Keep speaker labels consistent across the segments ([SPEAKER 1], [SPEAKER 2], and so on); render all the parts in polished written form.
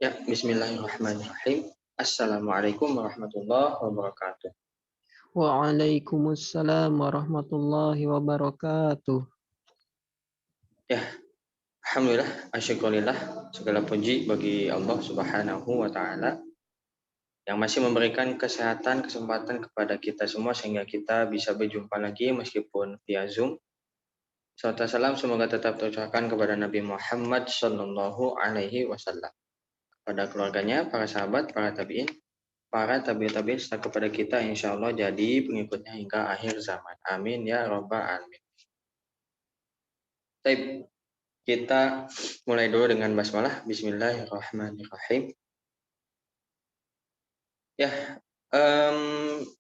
[SPEAKER 1] Ya, bismillahirrahmanirrahim. Assalamualaikum warahmatullahi wabarakatuh.
[SPEAKER 2] Waalaikumsalam warahmatullahi wabarakatuh.
[SPEAKER 1] Ya, alhamdulillah, asyukurillah, segala puji bagi Allah Subhanahu wa taala yang masih memberikan kesehatan, kesempatan kepada kita semua sehingga kita bisa berjumpa lagi meskipun via Zoom. Salawat salam semoga tetap terucapkan kepada Nabi Muhammad Sallallahu Alaihi Wasallam, pada keluarganya, para sahabat, para tabi'in serta kepada kita insya Allah jadi pengikutnya hingga akhir zaman. Amin ya robbal alamin. Baik, kita mulai dulu dengan basmalah. Bismillahirrahmanirrahim. Ya,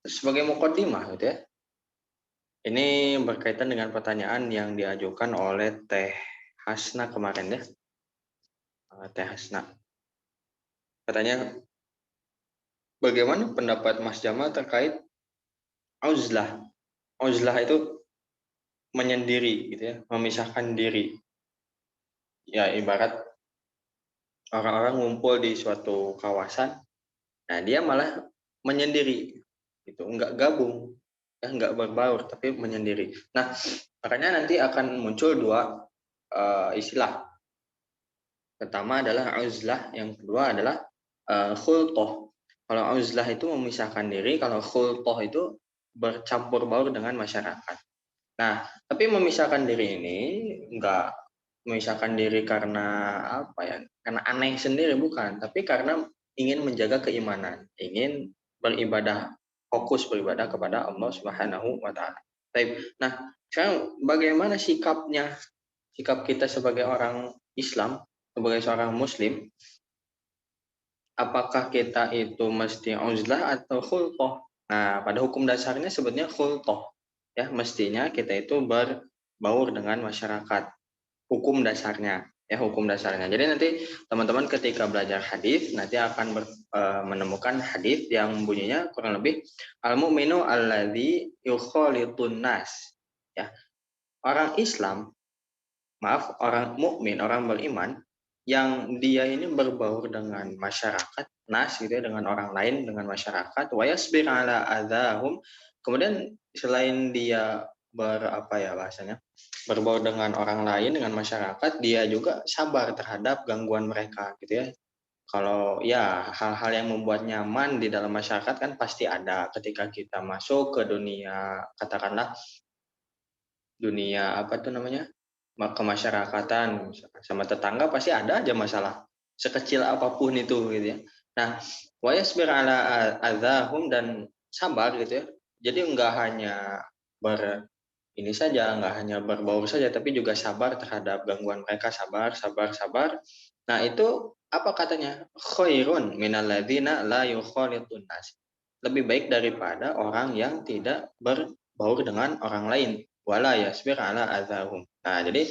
[SPEAKER 1] sebagai mukaddimah gitu ya. Ini berkaitan dengan pertanyaan yang diajukan oleh Teh Hasna kemarin ya. Teh Hasna. Katanya, bagaimana pendapat Mas Jamal terkait uzlah? Uzlah itu menyendiri gitu ya, memisahkan diri. Ya, ibarat orang-orang ngumpul di suatu kawasan, nah dia malah menyendiri, gitu, nggak gabung, ya nggak berbaur, tapi menyendiri. Nah, makanya nanti akan muncul dua istilah. Pertama adalah uzlah, yang kedua adalah khultoh. Kalau uzlah itu memisahkan diri, kalau khultoh itu bercampur baur dengan masyarakat. Nah, tapi memisahkan diri ini nggak memisahkan diri karena apa ya? Karena aneh sendiri bukan, tapi karena ingin menjaga keimanan, ingin beribadah, fokus beribadah kepada Allah Subhanahu wa taala. Baik. Nah, sekarang bagaimana sikap kita sebagai orang Islam, sebagai seorang muslim, apakah kita itu mesti uzlah atau khulqah? Nah, pada hukum dasarnya sebetulnya khulqah. Ya, mestinya kita itu berbaur dengan masyarakat. Hukum dasarnya, ya hukum dasarnya. Jadi nanti teman-teman ketika belajar hadis nanti akan menemukan hadis yang bunyinya kurang lebih al-mu'minu alladzi yukhalitun nas. Ya, orang Islam, maaf, orang mukmin, orang beriman yang dia ini berbaur dengan masyarakat, nas gitu ya, dengan orang lain, dengan masyarakat, wa yasbir ala adzahum. Kemudian selain dia berapa ya bahasanya? Berbaur dengan orang lain, dengan masyarakat, dia juga sabar terhadap gangguan mereka gitu ya. Kalau ya hal-hal yang membuat nyaman di dalam masyarakat kan pasti ada ketika kita masuk ke dunia, katakanlah dunia apa tuh namanya, kemasyarakatan, sama tetangga pasti ada aja masalah sekecil apapun itu gitu ya. Nah, wa yasbir ala adzahum, dan sabar gitu ya. Jadi enggak hanya ini saja, nggak hanya berbaur saja, tapi juga sabar terhadap gangguan mereka, sabar, sabar, sabar. Nah, itu apa katanya? Khairun minalladzina la yukhalitun nas. Lebih baik daripada orang yang tidak berbaur dengan orang lain. Wala yasbir ala adzahum. Nah, jadi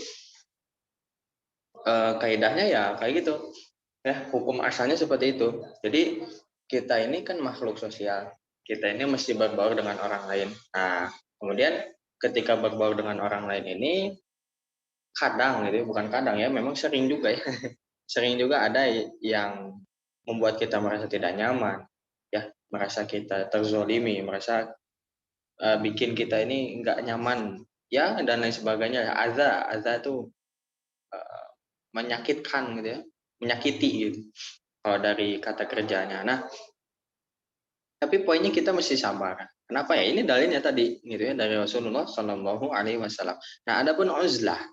[SPEAKER 1] kaidahnya ya kayak gitu. Ya, hukum asalnya seperti itu. Jadi kita ini kan makhluk sosial. Kita ini mesti berbaur dengan orang lain. Nah, kemudian ketika berbaur dengan orang lain ini kadang gitu ya, bukan kadang ya, memang sering juga ya. Sering juga ada yang membuat kita merasa tidak nyaman, ya, merasa kita terzolimi, merasa bikin kita ini nggak nyaman, ya, dan lain sebagainya. Aza itu uh, menyakitkan gitu ya, menyakiti gitu. Kalau dari kata kerjanya. Nah, tapi poinnya kita mesti sabar. Kenapa ya? Ini dalilnya tadi gitu ya dari Rasulullah Shallallahu Alaihi Wasallam. Nah, adapun uzlah,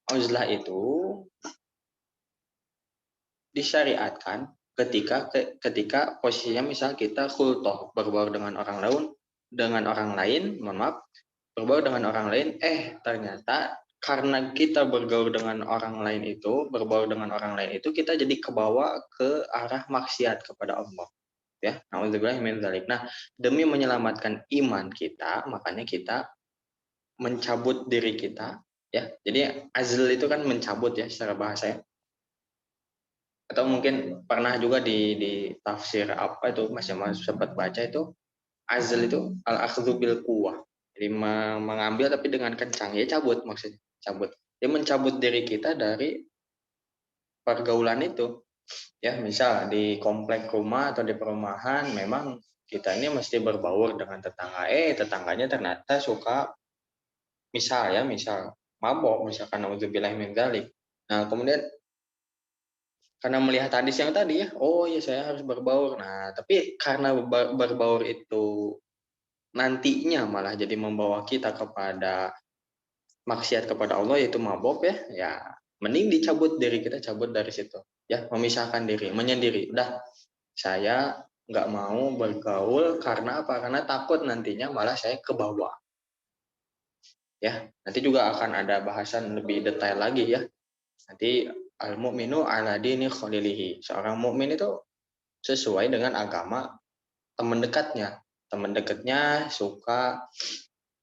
[SPEAKER 1] uzlah itu disyariatkan ketika posisinya misal kita khultoh, berbaur dengan orang lain, mohon maaf, berbaur dengan orang lain, ternyata karena kita bergaul dengan orang lain itu, berbaur dengan orang lain itu, kita jadi kebawa ke arah maksiat kepada Allah. Ya, nauzubillah min dzalik. Nah, demi menyelamatkan iman kita, makanya kita mencabut diri kita, ya. Jadi azl itu kan mencabut ya secara bahasa ya. Atau mungkin pernah juga di tafsir apa itu Mas Jamal sempat baca itu, azl itu al akhdhu bil quwwah. Jadi mengambil tapi dengan kencang, ya cabut maksudnya, cabut. Dia mencabut diri kita dari pergaulan itu. Ya, misal di komplek rumah atau di perumahan memang kita ini mesti berbaur dengan tetangga. Tetangganya ternyata suka misal mabok, misalkan naudzubillah min dzalik. Nah, kemudian karena melihat hadis yang tadi ya, oh ya saya harus berbaur. Nah, tapi karena berbaur itu nantinya malah jadi membawa kita kepada maksiat kepada Allah yaitu mabok ya, ya mending dicabut diri kita, cabut dari situ. Ya, memisahkan diri, menyendiri. Udah, saya nggak mau bergaul karena apa? Karena takut nantinya malah saya ke bawah. Ya, nanti juga akan ada bahasan lebih detail lagi ya. Nanti al-mu'minu ala dini khalilihi. Seorang mukmin itu sesuai dengan agama teman dekatnya. Teman dekatnya suka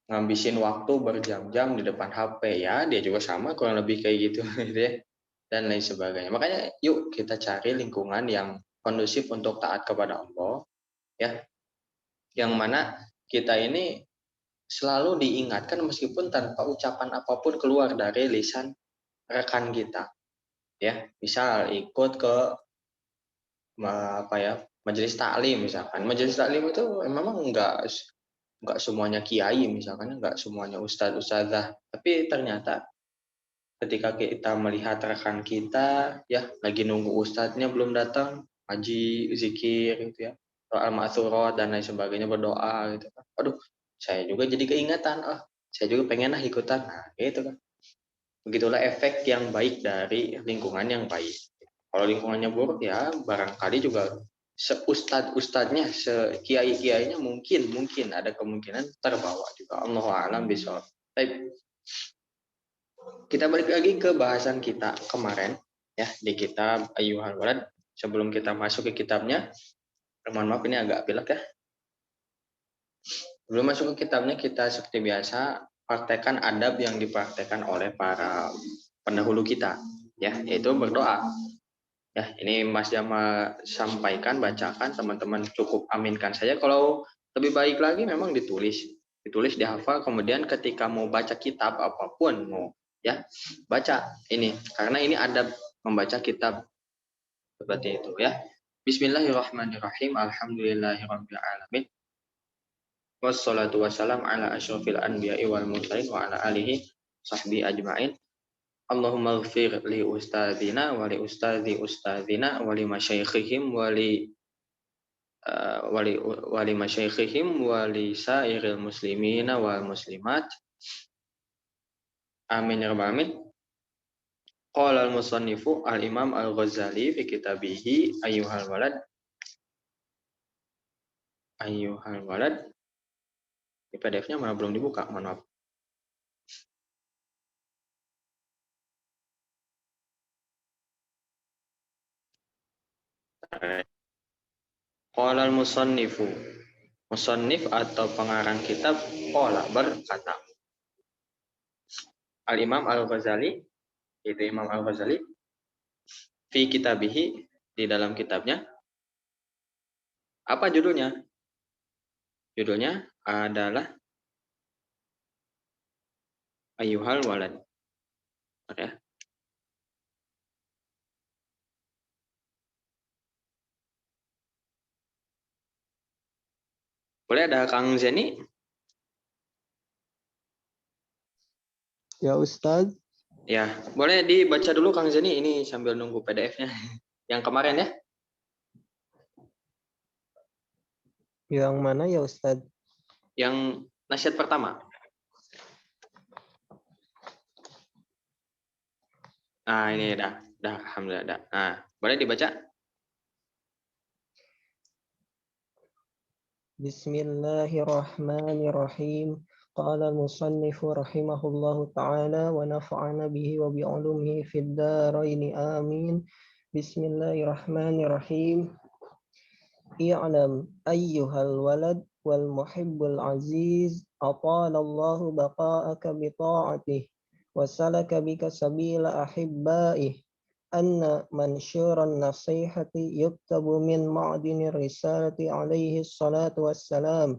[SPEAKER 1] ngabisin waktu berjam-jam di depan HP ya, dia juga sama kurang lebih kayak gitu gitu ya. Dan lain sebagainya. Makanya yuk kita cari lingkungan yang kondusif untuk taat kepada Allah ya, yang mana kita ini selalu diingatkan meskipun tanpa ucapan apapun keluar dari lisan rekan kita ya. Misal ikut ke apa ya, majelis taklim misalkan. Majelis taklim itu memang enggak semuanya kiai misalkan, enggak semuanya ustadz ustadzah, tapi ternyata ketika kita melihat rekan kita ya lagi nunggu ustadznya belum datang, haji zikir gitu ya, soal ma'thurat dan lain sebagainya, berdoa gitu kan. Aduh, saya juga jadi keingatan, saya juga pengen lah ikutan. Nah, gitu kan. Begitulah efek yang baik dari lingkungan yang baik. Kalau lingkungannya buruk ya barangkali juga seustad-ustadnya, sekiai-kiainya mungkin ada kemungkinan terbawa juga. Allahu a'lam bishawab. Baik, kita balik lagi ke bahasan kita kemarin ya di kitab Ayyuhal Walad. Sebelum kita masuk ke kitabnya, mohon maaf ini agak pilek ya. Sebelum masuk ke kitabnya, kita seperti biasa praktekkan adab yang dipraktekkan oleh para pendahulu kita ya, yaitu berdoa. Ya, ini Mas Jama sampaikan, bacakan, teman-teman cukup aminkan saja. Kalau lebih baik lagi memang ditulis, dihafal, kemudian ketika mau baca kitab apapun mau ya baca ini, karena ini adab membaca kitab seperti itu ya. Bismillahirrahmanirrahim. Alhamdulillahirabbil alamin. Wassalatu wassalam ala asyrafil anbiya'i wal mursalin wa ala alihi sahbihi ajmain. Allahumma ighfir li ustadzina wa li ustadzi ustadzina wa li masyaikhihim wa li masyaikhihim wa li sairil muslimina wal muslimat. Amin ya rabbal alamin. Qala al-musannifu al-Imam Al-Ghazali fi kitabihi Ayyuhal Walad. Ayyuhal Walad. Ini PDF-nya mana belum dibuka, mohon maaf. Qala al-musannifu. Musannif atau pengarang kitab qala berkata. Al-Imam Al-Ghazali, itu Imam Al-Ghazali, fi kitabihi, di dalam kitabnya. Apa judulnya? Judulnya adalah Ayyuhal Walad. Oke. Boleh ada Kang Zeni?
[SPEAKER 2] Ya Ustadz.
[SPEAKER 1] Ya, boleh dibaca dulu Kang Zeni, ini sambil nunggu PDF-nya. Yang kemarin ya?
[SPEAKER 2] Yang mana ya Ustadz?
[SPEAKER 1] Yang nasihat pertama. Nah, ini dah alhamdulillah dah. Nah, boleh dibaca?
[SPEAKER 2] Bismillahirrahmanirrahim. Qala al-musannifu rahimahullahu ta'ala wa nafa'ana bihi wa bi'ulumihi fid dharaini amin. Bismillahirrahmanirrahim. I'lam ayyuhal walad wal muhibbul aziz atala Allahu baqa'aka bi ta'atih wa salaka bika sabila ahibba'ih anna manshuran nasihati yuktabu min ma'dini risalati alaihi salatu wassalam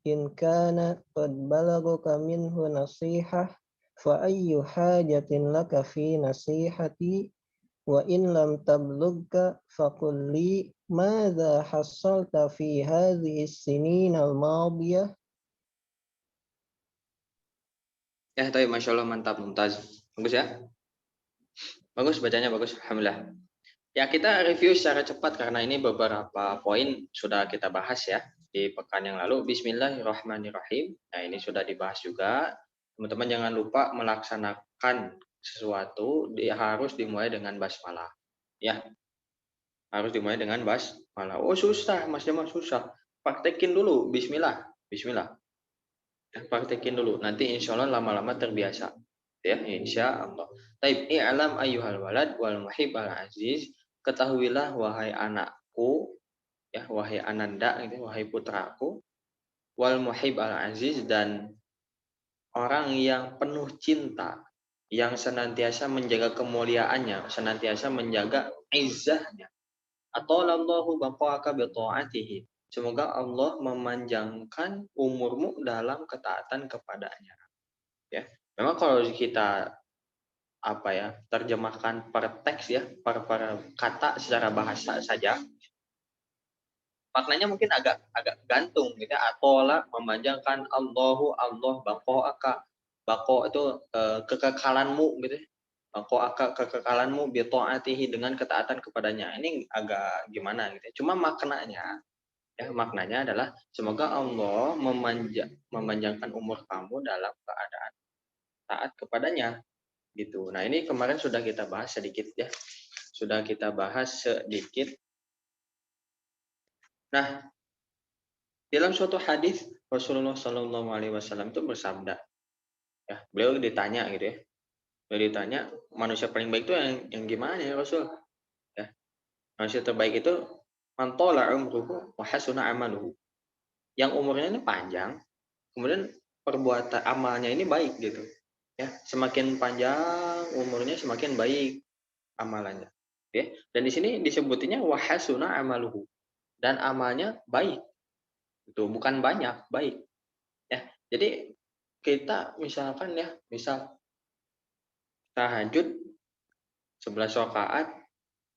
[SPEAKER 2] in kana qad balagaka minhu nasihah fa ayyu hajatin laka fi nasihati wa in lam tablugka faqul li madza hassalta fi hadhihi as-sinin al-madiyah.
[SPEAKER 1] Ya, tapi Masya Allah mantap, mumtaz. Bagus ya? Bagus bacanya, bagus. Alhamdulillah. Ya, kita review secara cepat karena ini beberapa poin sudah kita bahas ya di pekan yang lalu. Bismillahirrahmanirrahim. Nah, ini sudah dibahas juga. Teman-teman jangan lupa melaksanakan sesuatu harus dimulai dengan basmalah. Ya, harus dimulai dengan basmalah. Oh, susah, Mas Jamal susah. Praktekin dulu, bismillah. Bismillah. Ya, praktekin dulu. Nanti insya Allah lama-lama terbiasa. Ya, insya Allah. Taib, i'lam ayyuhal walad wal muhib al aziz. Ketahuilah wahai anakku, ya wahai ananda, gitu, wahai putraku, wal muhib al aziz, dan orang yang penuh cinta, yang senantiasa menjaga kemuliaannya, senantiasa menjaga izzahnya. Atolallahu baqa'aka bi ta'atihi. Semoga Allah memanjangkan umurmu dalam ketaatan kepadanya. Ya, memang kalau kita terjemahkan per teks ya, per kata secara bahasa saja, maknanya mungkin agak agak gantung gitu ya. Atola memanjangkan, Allah baqa'aka. Bako itu kekekalanmu gitu ya. Baqa'aka kekekalanmu bi ta'atihi, dengan ketaatan kepadanya. Ini agak gimana gitu ya. Cuma maknanya adalah semoga Allah memanjangkan umur kamu dalam keadaan taat kepadanya gitu. Nah, ini kemarin sudah kita bahas sedikit ya. Sudah kita bahas sedikit. Nah, dalam suatu hadis Rasulullah Shallallahu alaihi wasallam itu bersabda, ya, beliau ditanya gitu ya. Beliau ditanya, manusia paling baik itu yang gimana ya Rasul? Ya, manusia terbaik itu man tala umruhu wa hasuna amaluhu. Yang umurnya ini panjang, kemudian perbuatan amalnya ini baik gitu. Ya, semakin panjang umurnya semakin baik amalannya. Ya. Dan di sini disebutnya wahasuna amaluhu, dan amalnya baik. Itu bukan banyak, baik. Ya. Jadi kita misalkan ya, misal tahajud 11 rakaat,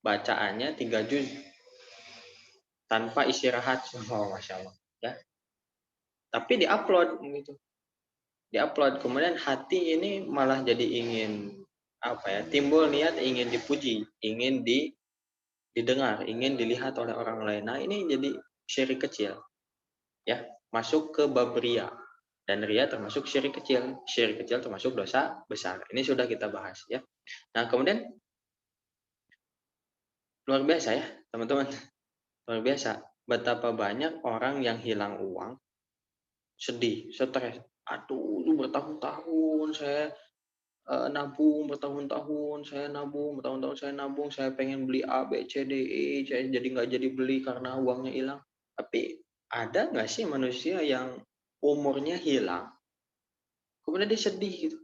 [SPEAKER 1] bacaannya 3 juz tanpa istirahat. Oh, Masya Allah. Ya. Tapi diupload gitu. Diupload, kemudian hati ini malah jadi ingin timbul niat ingin dipuji, ingin didengar, ingin dilihat oleh orang lain. Nah, ini jadi syirik kecil, ya, masuk ke bab ria, dan ria termasuk syirik kecil. Syirik kecil termasuk dosa besar. Ini sudah kita bahas ya. Nah, kemudian luar biasa ya, teman-teman. Luar biasa betapa banyak orang yang hilang uang, sedih, stres. Aduh, lu bertahun-tahun saya nabung, bertahun-tahun saya nabung, bertahun-tahun saya nabung, saya pengen beli A, B, C, D, E, saya jadi nggak jadi beli karena uangnya hilang. Tapi ada nggak sih manusia yang umurnya hilang, kemudian dia sedih gitu?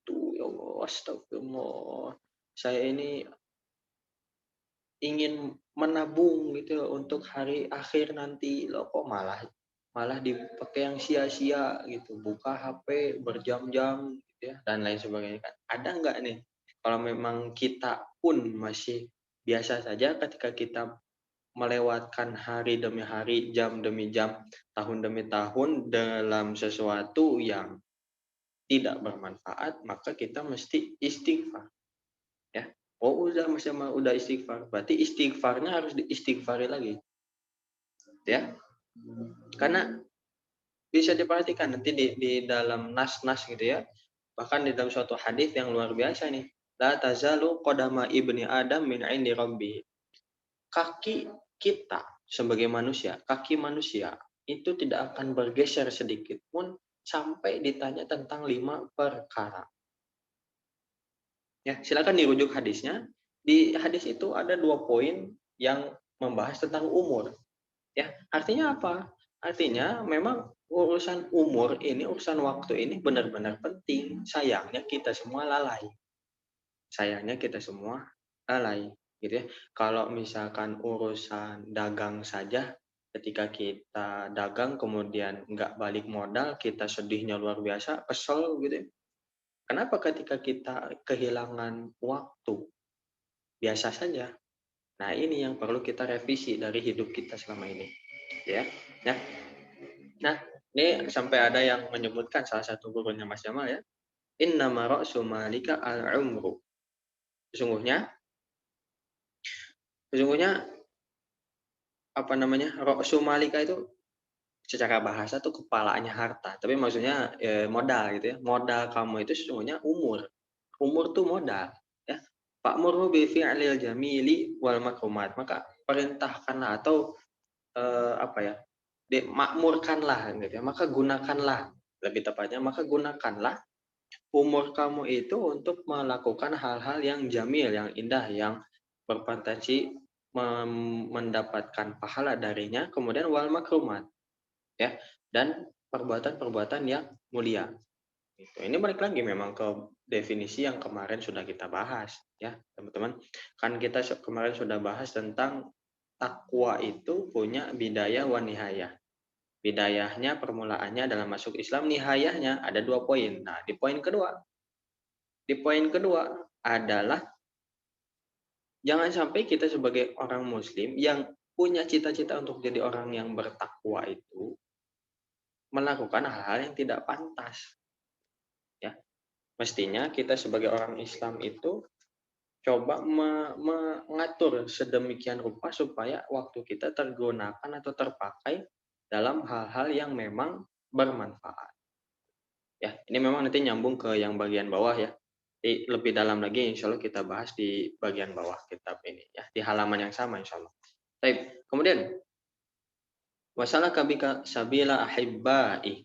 [SPEAKER 1] Tuh, ya Allah, astagfirullah. Saya ini ingin menabung gitu untuk hari akhir nanti, loh kok malah malah dipakai yang sia-sia gitu, buka HP berjam-jam gitu ya, dan lain sebagainya kan. Ada nggak nih, kalau memang kita pun masih biasa saja ketika kita melewatkan hari demi hari, jam demi jam, tahun demi tahun dalam sesuatu yang tidak bermanfaat, maka kita mesti istighfar. Ya. Oh, udah istighfar. Berarti istighfarnya harus diistighfari lagi. Ya. Karena bisa diperhatikan nanti di dalam nas-nas gitu ya. Bahkan di dalam suatu hadis yang luar biasa nih. La tazalu qadama ibni Adam min indi rabbi. Kaki kita sebagai manusia, kaki manusia itu tidak akan bergeser sedikit pun sampai ditanya tentang 5 perkara. Ya, silakan dirujuk hadisnya. Di hadis itu ada 2 poin yang membahas tentang umur. Ya, artinya apa? Artinya memang urusan umur ini, urusan waktu ini benar-benar penting. Sayangnya kita semua lalai. Sayangnya kita semua lalai, gitu ya. Kalau misalkan urusan dagang saja, ketika kita dagang kemudian nggak balik modal, kita sedihnya luar biasa, kesel gitu ya. Kenapa ketika kita kehilangan waktu, biasa saja. Nah, ini yang perlu kita revisi dari hidup kita selama ini, ya. Ya. Nah, ini sampai ada yang menyebutkan salah satu gurunya Mas Jamal ya, innama ra'su malika al-umru. Sesungguhnya sesungguhnya apa namanya? Ra'su malika itu secara bahasa tuh kepalanya harta, tapi maksudnya modal gitu ya. Modal kamu itu sesungguhnya umur. Umur tuh modal, ya. Fa'murhu bi fi'lil jamili wal makrumat. Maka perintahkanlah atau apa ya? Makmurkanlah gitu ya. Maka gunakanlah, lebih tepatnya maka gunakanlah umur kamu itu untuk melakukan hal-hal yang jamil, yang indah, yang berpotensi mendapatkan pahala darinya, kemudian wal makrumat, ya, dan perbuatan-perbuatan yang mulia. Gitu. Ini balik lagi memang ke definisi yang kemarin sudah kita bahas, ya teman-teman. Kan kita kemarin sudah bahas tentang takwa itu punya bidayah wa nihayah. Bidayahnya, permulaannya dalam masuk Islam, nihayahnya ada 2 poin. Nah, di poin kedua adalah jangan sampai kita sebagai orang muslim yang punya cita-cita untuk jadi orang yang bertakwa itu melakukan hal-hal yang tidak pantas, ya. Mestinya kita sebagai orang Islam itu coba mengatur sedemikian rupa supaya waktu kita tergunakan atau terpakai dalam hal-hal yang memang bermanfaat. Ya, ini memang nanti nyambung ke yang bagian bawah ya. Jadi lebih dalam lagi insya Allah kita bahas di bagian bawah kitab ini ya, di halaman yang sama insya Allah. Baik, kemudian wasalaka bika sabila ahibbai.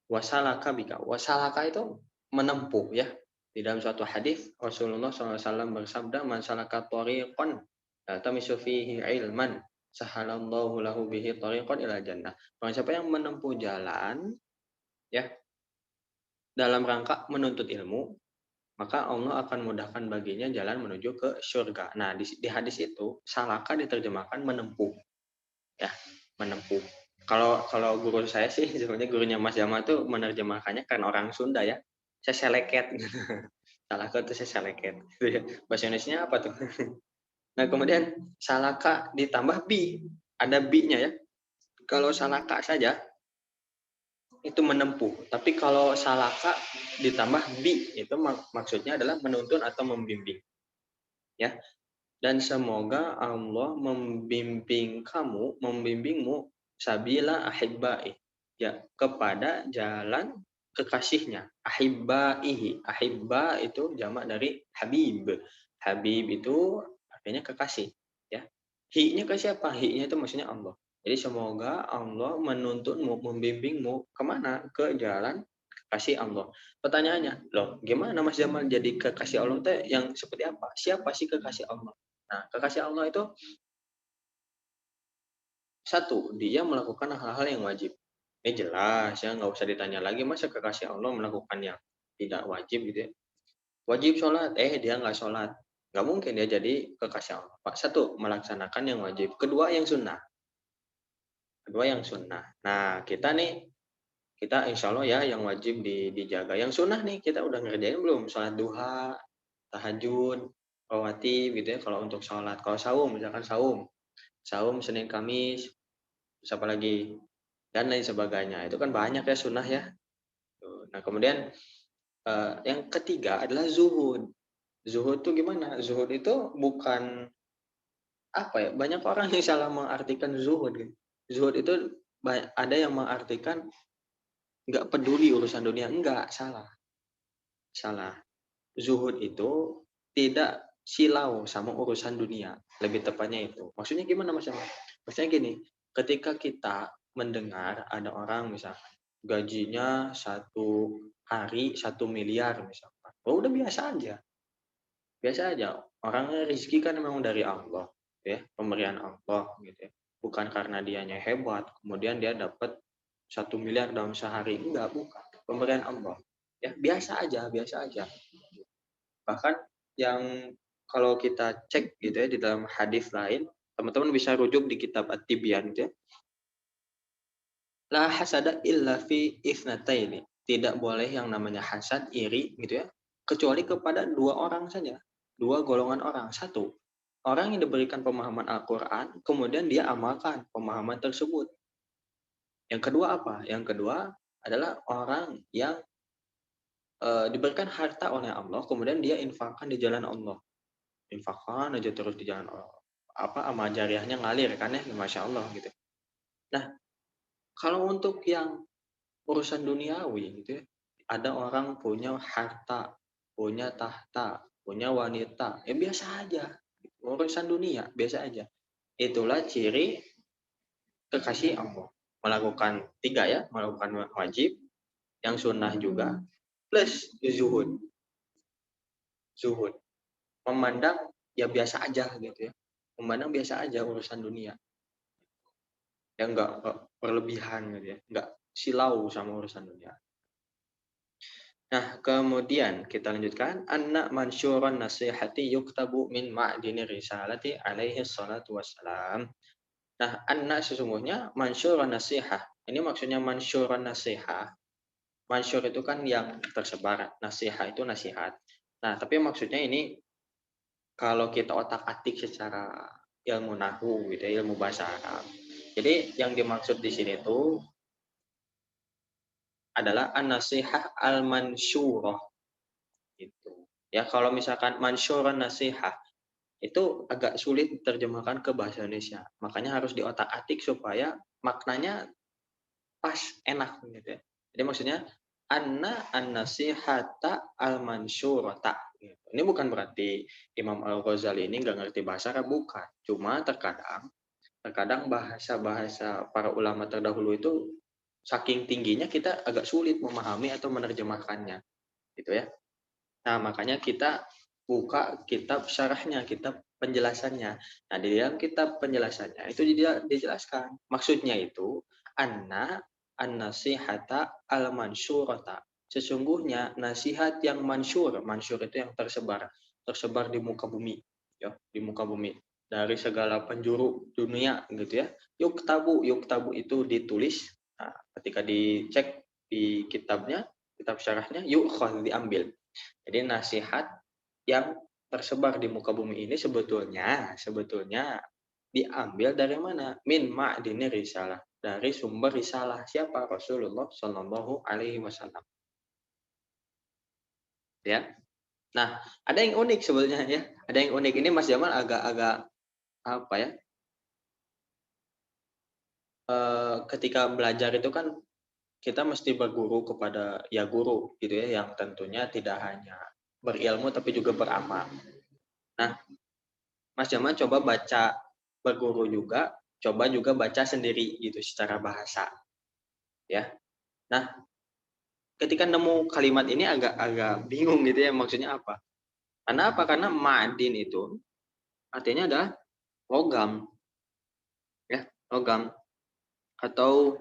[SPEAKER 1] Wasalaka bika. Wasalaka itu menempuh ya. Di dalam suatu hadis Rasulullah SAW bersabda, "Man salaka thariqan yaltamisu fihi ilman, sahalallahu lahu bihi thariqan ila jannah." Barang siapa yang menempuh jalan ya dalam rangka menuntut ilmu, maka Allah akan mudahkan baginya jalan menuju ke surga. Nah, di hadis itu salaka diterjemahkan menempuh, ya, menempuh. Kalau kalau guru saya sih sebenarnya gurunya Mas Jamal tuh menerjemahkannya kan orang Sunda ya. Saya seleket gitu. Salaka itu saya seleket gitu ya. Bahasa Indonesia apa tuh? Nah, kemudian salaka ditambah bi. Ada bi-nya ya. Kalau salaka saja itu menempuh. Tapi kalau salaka ditambah bi itu maksudnya adalah menuntun atau membimbing, ya. Dan semoga Allah membimbingmu sabila ahibbai, ya, kepada jalan kekasihnya. Ahibbaihi. Ahibba itu jamak dari habib. Habib itu artinya kekasih, ya. Hi-nya ke siapa? Hi-nya itu maksudnya Allah. Jadi semoga Allah menuntunmu, membimbingmu kemana? Ke jalan kekasih Allah. Pertanyaannya, loh, gimana Mas Jamal jadi kekasih Allah teh yang seperti apa? Siapa sih kekasih Allah? Nah, kekasih Allah itu satu, dia melakukan hal-hal yang wajib. Ini jelas ya, nggak usah ditanya lagi masa kekasih Allah melakukan yang tidak wajib gitu ya. Wajib sholat, dia nggak sholat. Nggak mungkin dia jadi kekasih Allah. Pak, satu, melaksanakan yang wajib. Kedua, yang sunnah. Nah, kita insya Allah ya yang wajib dijaga. Yang sunnah nih, kita udah ngerjain belum? Sholat duha, tahajud, rawatib gitu ya, kalau untuk sholat. Kalau saum, misalkan saum. Saum Senin Kamis, terus apa lagi, dan lain sebagainya. Itu kan banyak ya sunnah ya. Nah, kemudian yang ketiga adalah zuhud. Zuhud itu gimana? Zuhud itu bukan apa ya? Banyak orang yang salah mengartikan zuhud. Gitu. Zuhud itu ada yang mengartikan nggak peduli urusan dunia. Enggak, salah. Salah. Zuhud itu tidak silau sama urusan dunia. Lebih tepatnya itu. Maksudnya gimana Mas? Maksudnya gini, ketika kita mendengar ada orang misalkan gajinya 1 hari 1 miliar misalkan, oh udah biasa aja, biasa aja. Orangnya rezeki kan memang dari Allah, ya, pemberian Allah gitu ya. Bukan karena dianya hebat, kemudian dia dapat 1 miliar dalam sehari, enggak, bukan. Pemberian Allah, ya biasa aja, biasa aja. Bahkan yang kalau kita cek gitu ya di dalam hadis lain, teman-teman bisa rujuk di kitab At-Tibyan gitu ya. La hasada illa fi ithnataini. Tidak boleh yang namanya hasad, iri gitu ya, kecuali kepada 2 orang saja. dua golongan orang. Satu, orang yang diberikan pemahaman Al-Quran, kemudian dia amalkan pemahaman tersebut. Yang kedua apa? Yang kedua adalah orang yang diberikan harta oleh Allah, kemudian dia infakkan di jalan Allah. Infakkan aja terus di jalan Allah. Apa amal jariahnya ngalir kan ya, masya Allah gitu. Nah, kalau untuk yang urusan duniawi gitu ya, ada orang punya harta, punya tahta, punya wanita, ya biasa aja. Urusan dunia biasa aja. Itulah ciri kekasih Allah. Melakukan tiga ya, melakukan wajib, yang sunnah juga, plus zuhud. Zuhud. Memandang ya biasa aja gitu ya. Memandang biasa aja urusan dunia. Ya enggak berlebihan gitu ya. Enggak silau sama urusan dunia. Nah, kemudian kita lanjutkan, anna mansyuran nasihati yuktabu min ma'dini risalati alaihi salatu wassalam. Nah, anna sesungguhnya mansyuran nasihah. Ini maksudnya mansyuran nasihah. Mansyur itu kan yang tersebar, nasihah itu nasihat. Nah, tapi maksudnya ini kalau kita otak-atik secara ilmu nahwu gitu ya, ilmu bahasa Arab. Jadi yang dimaksud di sini itu adalah an-nasihah al-mansyurah gitu. Ya, kalau misalkan mansyuran nasihah itu agak sulit diterjemahkan ke bahasa Indonesia. Makanya harus diotak-atik supaya maknanya pas, enak gitu ya. Jadi maksudnya anna an-nasihata al-mansyurata gitu. Ini bukan berarti Imam Al-Ghazali ini nggak ngerti bahasa Arab, bukan. Cuma terkadang terkadang bahasa-bahasa para ulama terdahulu itu saking tingginya kita agak sulit memahami atau menerjemahkannya gitu ya. Nah, makanya kita buka kitab syarahnya, kitab penjelasannya. Nah, di dalam kitab penjelasannya itu dijelaskan. Maksudnya itu anna an-nasihata al-mansyurata. Sesungguhnya nasihat yang mansyur, mansyur itu yang tersebar, tersebar di muka bumi, ya, di muka bumi dari segala penjuru dunia gitu ya. Yuk tabu itu ditulis. Nah, ketika dicek di kitabnya, kitab syarahnya, yuk diambil. Jadi nasihat yang tersebar di muka bumi ini sebetulnya diambil dari mana? Min ma'dini risalah, dari sumber risalah siapa? Rasulullah Shallallahu Alaihi Wasallam. Ya. Nah, ada yang unik sebetulnya ya. Ada yang unik ini Mas Jamal agak-agak apa ya? Ketika belajar itu kan kita mesti berguru kepada ya guru gitu ya, yang tentunya tidak hanya berilmu tapi juga beramal. Nah, Mas Jamal coba baca berguru juga, coba juga baca sendiri gitu secara bahasa ya. Nah, ketika nemu kalimat ini agak bingung gitu ya maksudnya apa. Karena apa? Karena ma'din itu artinya adalah logam ya, logam atau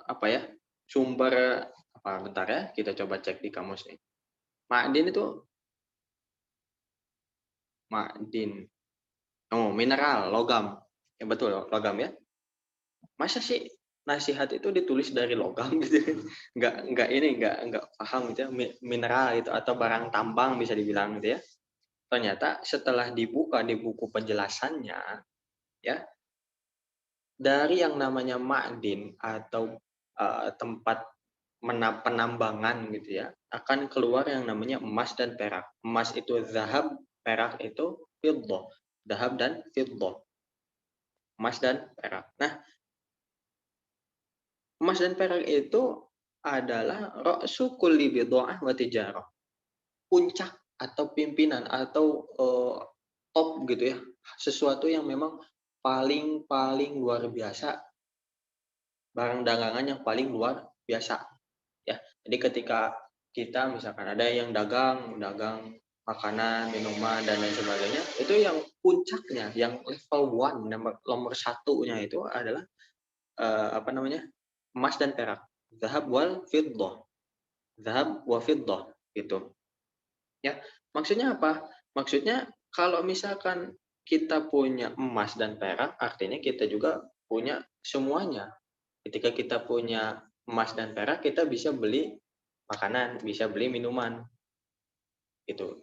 [SPEAKER 1] apa ya? Sumber apa bentar ya, kita coba cek di kamus nih. Ma'din itu ma'din. Oh, mineral, logam. Ya betul, logam ya. Masa sih nasihat itu ditulis dari logam gitu? Nggak paham gitu ya, mineral itu atau barang tambang bisa dibilang gitu ya. Ternyata setelah dibuka di buku penjelasannya, ya, dari yang namanya ma'din atau tempat penambangan gitu ya, akan keluar yang namanya emas dan perak. Emas itu zahab, perak itu fiddah. Zahab dan fiddah, emas dan perak. Nah, emas dan perak itu adalah ra'su kulli bidha'ah wa tijarah. Puncak atau pimpinan atau top gitu ya. Sesuatu yang memang paling paling luar biasa, barang dagangan yang paling luar biasa ya. Jadi ketika kita misalkan ada yang dagang dagang makanan, minuman dan lain sebagainya, itu yang puncaknya, yang level one, nomor satunya itu adalah apa namanya? Emas dan perak. Zahab wal fiddah. Zahab wa fiddah gitu. Ya, maksudnya apa? Maksudnya kalau misalkan kita punya emas dan perak, artinya kita juga punya semuanya. Ketika kita punya emas dan perak, kita bisa beli makanan, bisa beli minuman gitu.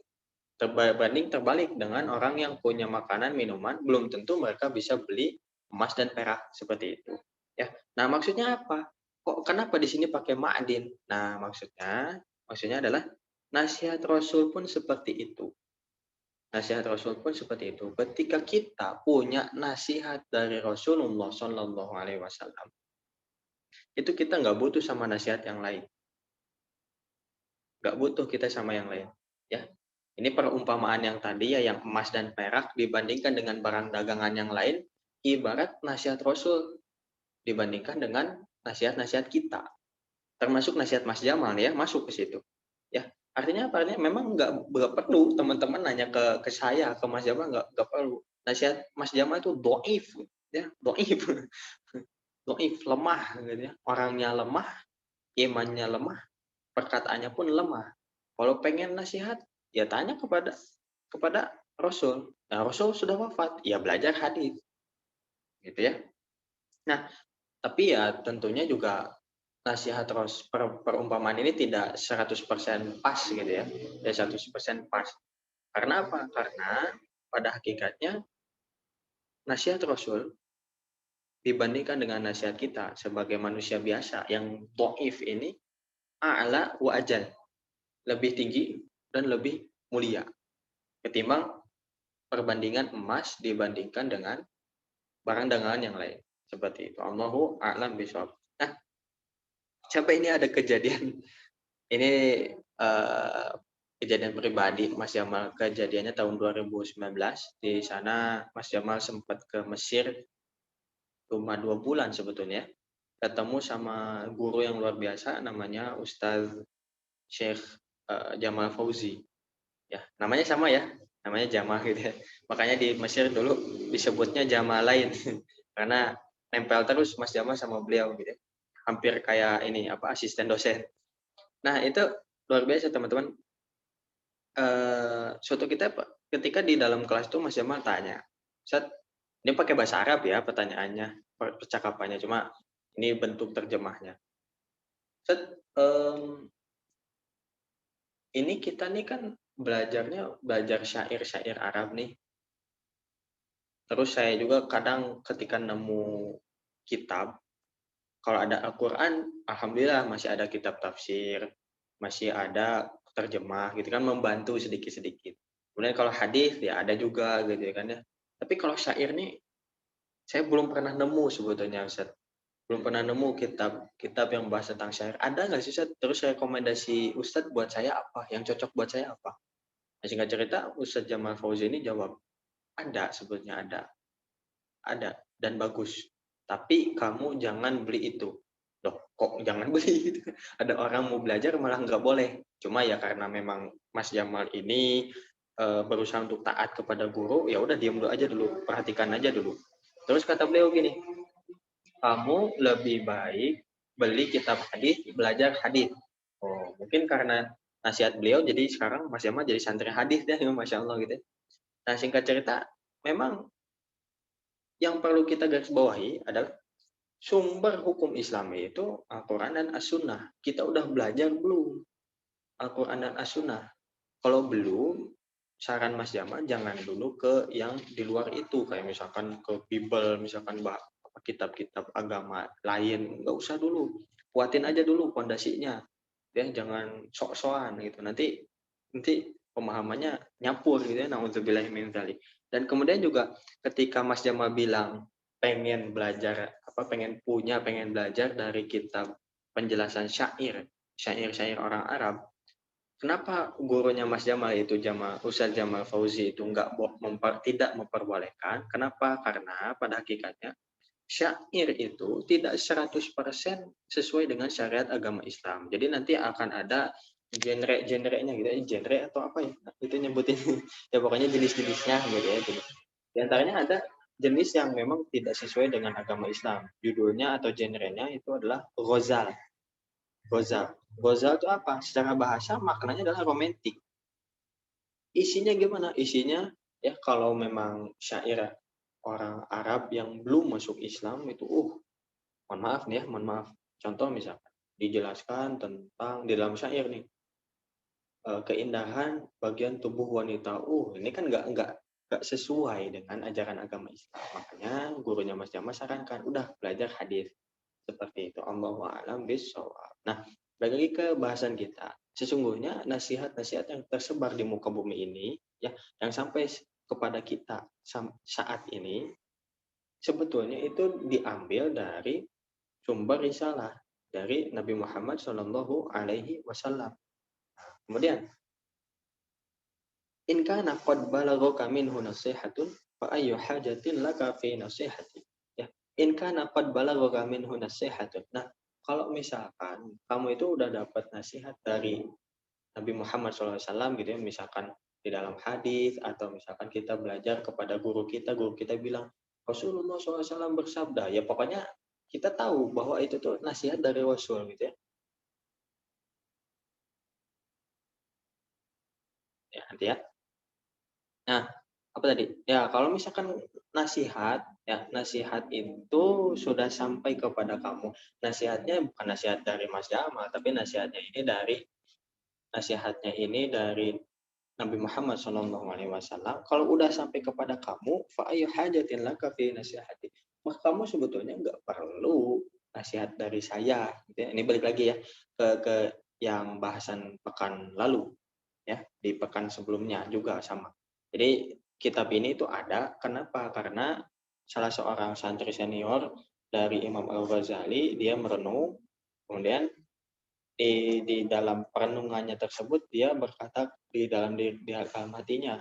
[SPEAKER 1] terbalik dengan orang yang punya makanan, minuman, belum tentu mereka bisa beli emas dan perak seperti itu. Ya. Nah, maksudnya apa? Kok kenapa di sini pakai ma'din? Nah, maksudnya adalah nasihat Rasul pun seperti itu. Nasihat Rasul pun seperti itu. Ketika kita punya nasihat dari Rasulullah Shallallahu Alaihi Wasallam, itu kita nggak butuh sama nasihat yang lain. Nggak butuh kita sama yang lain. Ya, ini perumpamaan yang tadi ya, yang emas dan perak dibandingkan dengan barang dagangan yang lain, ibarat nasihat Rasul dibandingkan dengan nasihat-nasihat kita. Termasuk nasihat Mas Jamal ya, masuk ke situ. Ya, artinya apa? Artinya memang nggak perlu teman-teman nanya ke saya, ke Mas Jamal, nggak perlu. Nasihat Mas Jamal itu doif, ya, doif. Doif, lemah gitu ya. Orangnya lemah, imannya lemah, perkataannya pun lemah. Kalau pengen nasihat, ya tanya kepada Rasul. Nah, Rasul sudah wafat, ya belajar hadis, gitu ya. Nah, tapi ya tentunya juga nasihat perumpamaan ini tidak 100% pas gitu ya. Tidak 100% pas. Karena apa? Karena pada hakikatnya nasihat Rasul dibandingkan dengan nasihat kita sebagai manusia biasa yang dhaif ini, a'la wa ajal, lebih tinggi dan lebih mulia ketimbang perbandingan emas dibandingkan dengan barang dagangan yang lain. Seperti itu. Allahu a'lam bishawab. Nah, sampai ini ada kejadian, ini kejadian pribadi Mas Jamal, kejadiannya tahun 2019. Di sana Mas Jamal sempat ke Mesir cuma 2 bulan sebetulnya. Ketemu sama guru yang luar biasa namanya Ustadz Syekh Jamal Fauzi. Ya, namanya sama ya, namanya Jamal gitu ya. Makanya di Mesir dulu disebutnya Jamal lain karena nempel terus Mas Jamal sama beliau gitu ya. Hampir kayak ini apa, asisten dosen. Nah, itu luar biasa teman-teman. Suatu ketika di dalam kelas itu Mas Jamal tanya, "Ustaz, ini pakai bahasa Arab ya pertanyaannya, percakapannya, cuma ini bentuk terjemahnya. Ustaz, ini kita nih kan belajar syair-syair Arab nih. Terus saya juga kadang ketika nemu kitab, kalau ada Al-Quran, alhamdulillah masih ada kitab tafsir, masih ada terjemah gitu kan, membantu sedikit-sedikit. Kemudian kalau hadis ya ada juga gitu ya kan ya. Tapi kalau syair nih saya belum pernah nemu sebetulnya Ustaz. Belum pernah nemu kitab yang bahas tentang syair. Ada nggak sih Ustaz? Terus rekomendasi Ustaz buat saya apa? Yang cocok buat saya apa? Nah, singkat cerita Ustaz Jamal Fauzi ini jawab, ada sebetulnya ada dan bagus. Tapi kamu jangan beli itu. Loh, kok jangan beli itu? Ada orang mau belajar malah nggak boleh. Cuma ya karena memang Mas Jamal ini berusaha untuk taat kepada guru, ya udah diam dulu aja dulu, perhatikan aja dulu. Terus kata beliau gini, kamu lebih baik beli kitab hadis, belajar hadis. Oh, mungkin karena nasihat beliau, jadi sekarang Mas Jamal jadi santri hadis deh, masya Allah gitu. Nah, singkat cerita, memang yang perlu kita garis bawahi adalah sumber hukum Islam itu Al-Quran dan As-Sunnah. Kita udah belajar belum Al-Quran dan As-Sunnah? Kalau belum, saran Mas Jamal jangan dulu ke yang di luar itu, kayak misalkan ke Bible, misalkan kitab-kitab agama lain, nggak usah dulu. Kuatin aja dulu pondasinya, ya jangan sok-sokan gitu. Nanti pemahamannya nyapur gitu ya, naudzubillah min dzalik. Dan kemudian juga ketika Mas Jamal bilang pengen belajar pengen belajar dari kitab penjelasan syair-syair orang Arab. Kenapa gurunya Mas Jamal itu Ustadz Jamal Fauzi itu tidak memperbolehkan? Kenapa? Karena pada hakikatnya syair itu tidak 100% sesuai dengan syariat agama Islam. Jadi nanti akan ada genre-genrenya gitu ya, genre atau apa ya? Itu nyebutin ya pokoknya jenis-jenisnya gitu ya. Di antaranya ada jenis yang memang tidak sesuai dengan agama Islam. Judulnya atau genrenya itu adalah ghazal. Ghazal. Ghazal itu apa? Secara bahasa maknanya adalah romantik. Isinya gimana? Isinya ya kalau memang syair orang Arab yang belum masuk Islam itu mohon maaf nih ya, mohon maaf. Contoh misalkan dijelaskan tentang di dalam syair nih keindahan bagian tubuh wanita. Ini kan nggak sesuai dengan ajaran agama Islam. Makanya gurunya Mas Jamal sarankan, udah belajar hadis seperti itu. Allahu a'lam bishawab. Nah, balik lagi ke bahasan kita. Sesungguhnya nasihat-nasihat yang tersebar di muka bumi ini, ya, yang sampai kepada kita saat ini, sebetulnya itu diambil dari sumber risalah dari Nabi Muhammad Shallallahu Alaihi Wasallam. Kemudian, in kana qad balaghaka minhu nasihatun fa ayyu hajatin laka fi nasihati. Ya, in kana qad balaghaka minhu nasihatun. Nah, kalau misalkan kamu itu udah dapat nasihat dari Nabi Muhammad SAW gitu ya, misalkan di dalam hadis atau misalkan kita belajar kepada guru kita bilang Rasulullah SAW bersabda, ya pokoknya kita tahu bahwa itu tuh nasihat dari Rasul gitu ya. Ya, nanti ya. Nah, apa tadi? Ya, kalau misalkan nasihat, ya nasihat itu sudah sampai kepada kamu. Nasihatnya bukan nasihat dari Mas Jamal, tapi nasihatnya ini dari Nabi Muhammad SAW. Kalau udah sampai kepada kamu, fa ayu hajatin laka fi nasihati. Maka kamu sebetulnya nggak perlu nasihat dari saya. Gitu ya. Ini balik lagi ya ke yang bahasan pekan lalu, ya di pekan sebelumnya juga sama. Jadi kitab ini itu ada, kenapa? Karena salah seorang santri senior dari Imam Al-Ghazali, dia merenung, kemudian di dalam perenungannya tersebut dia berkata di dalam hatinya,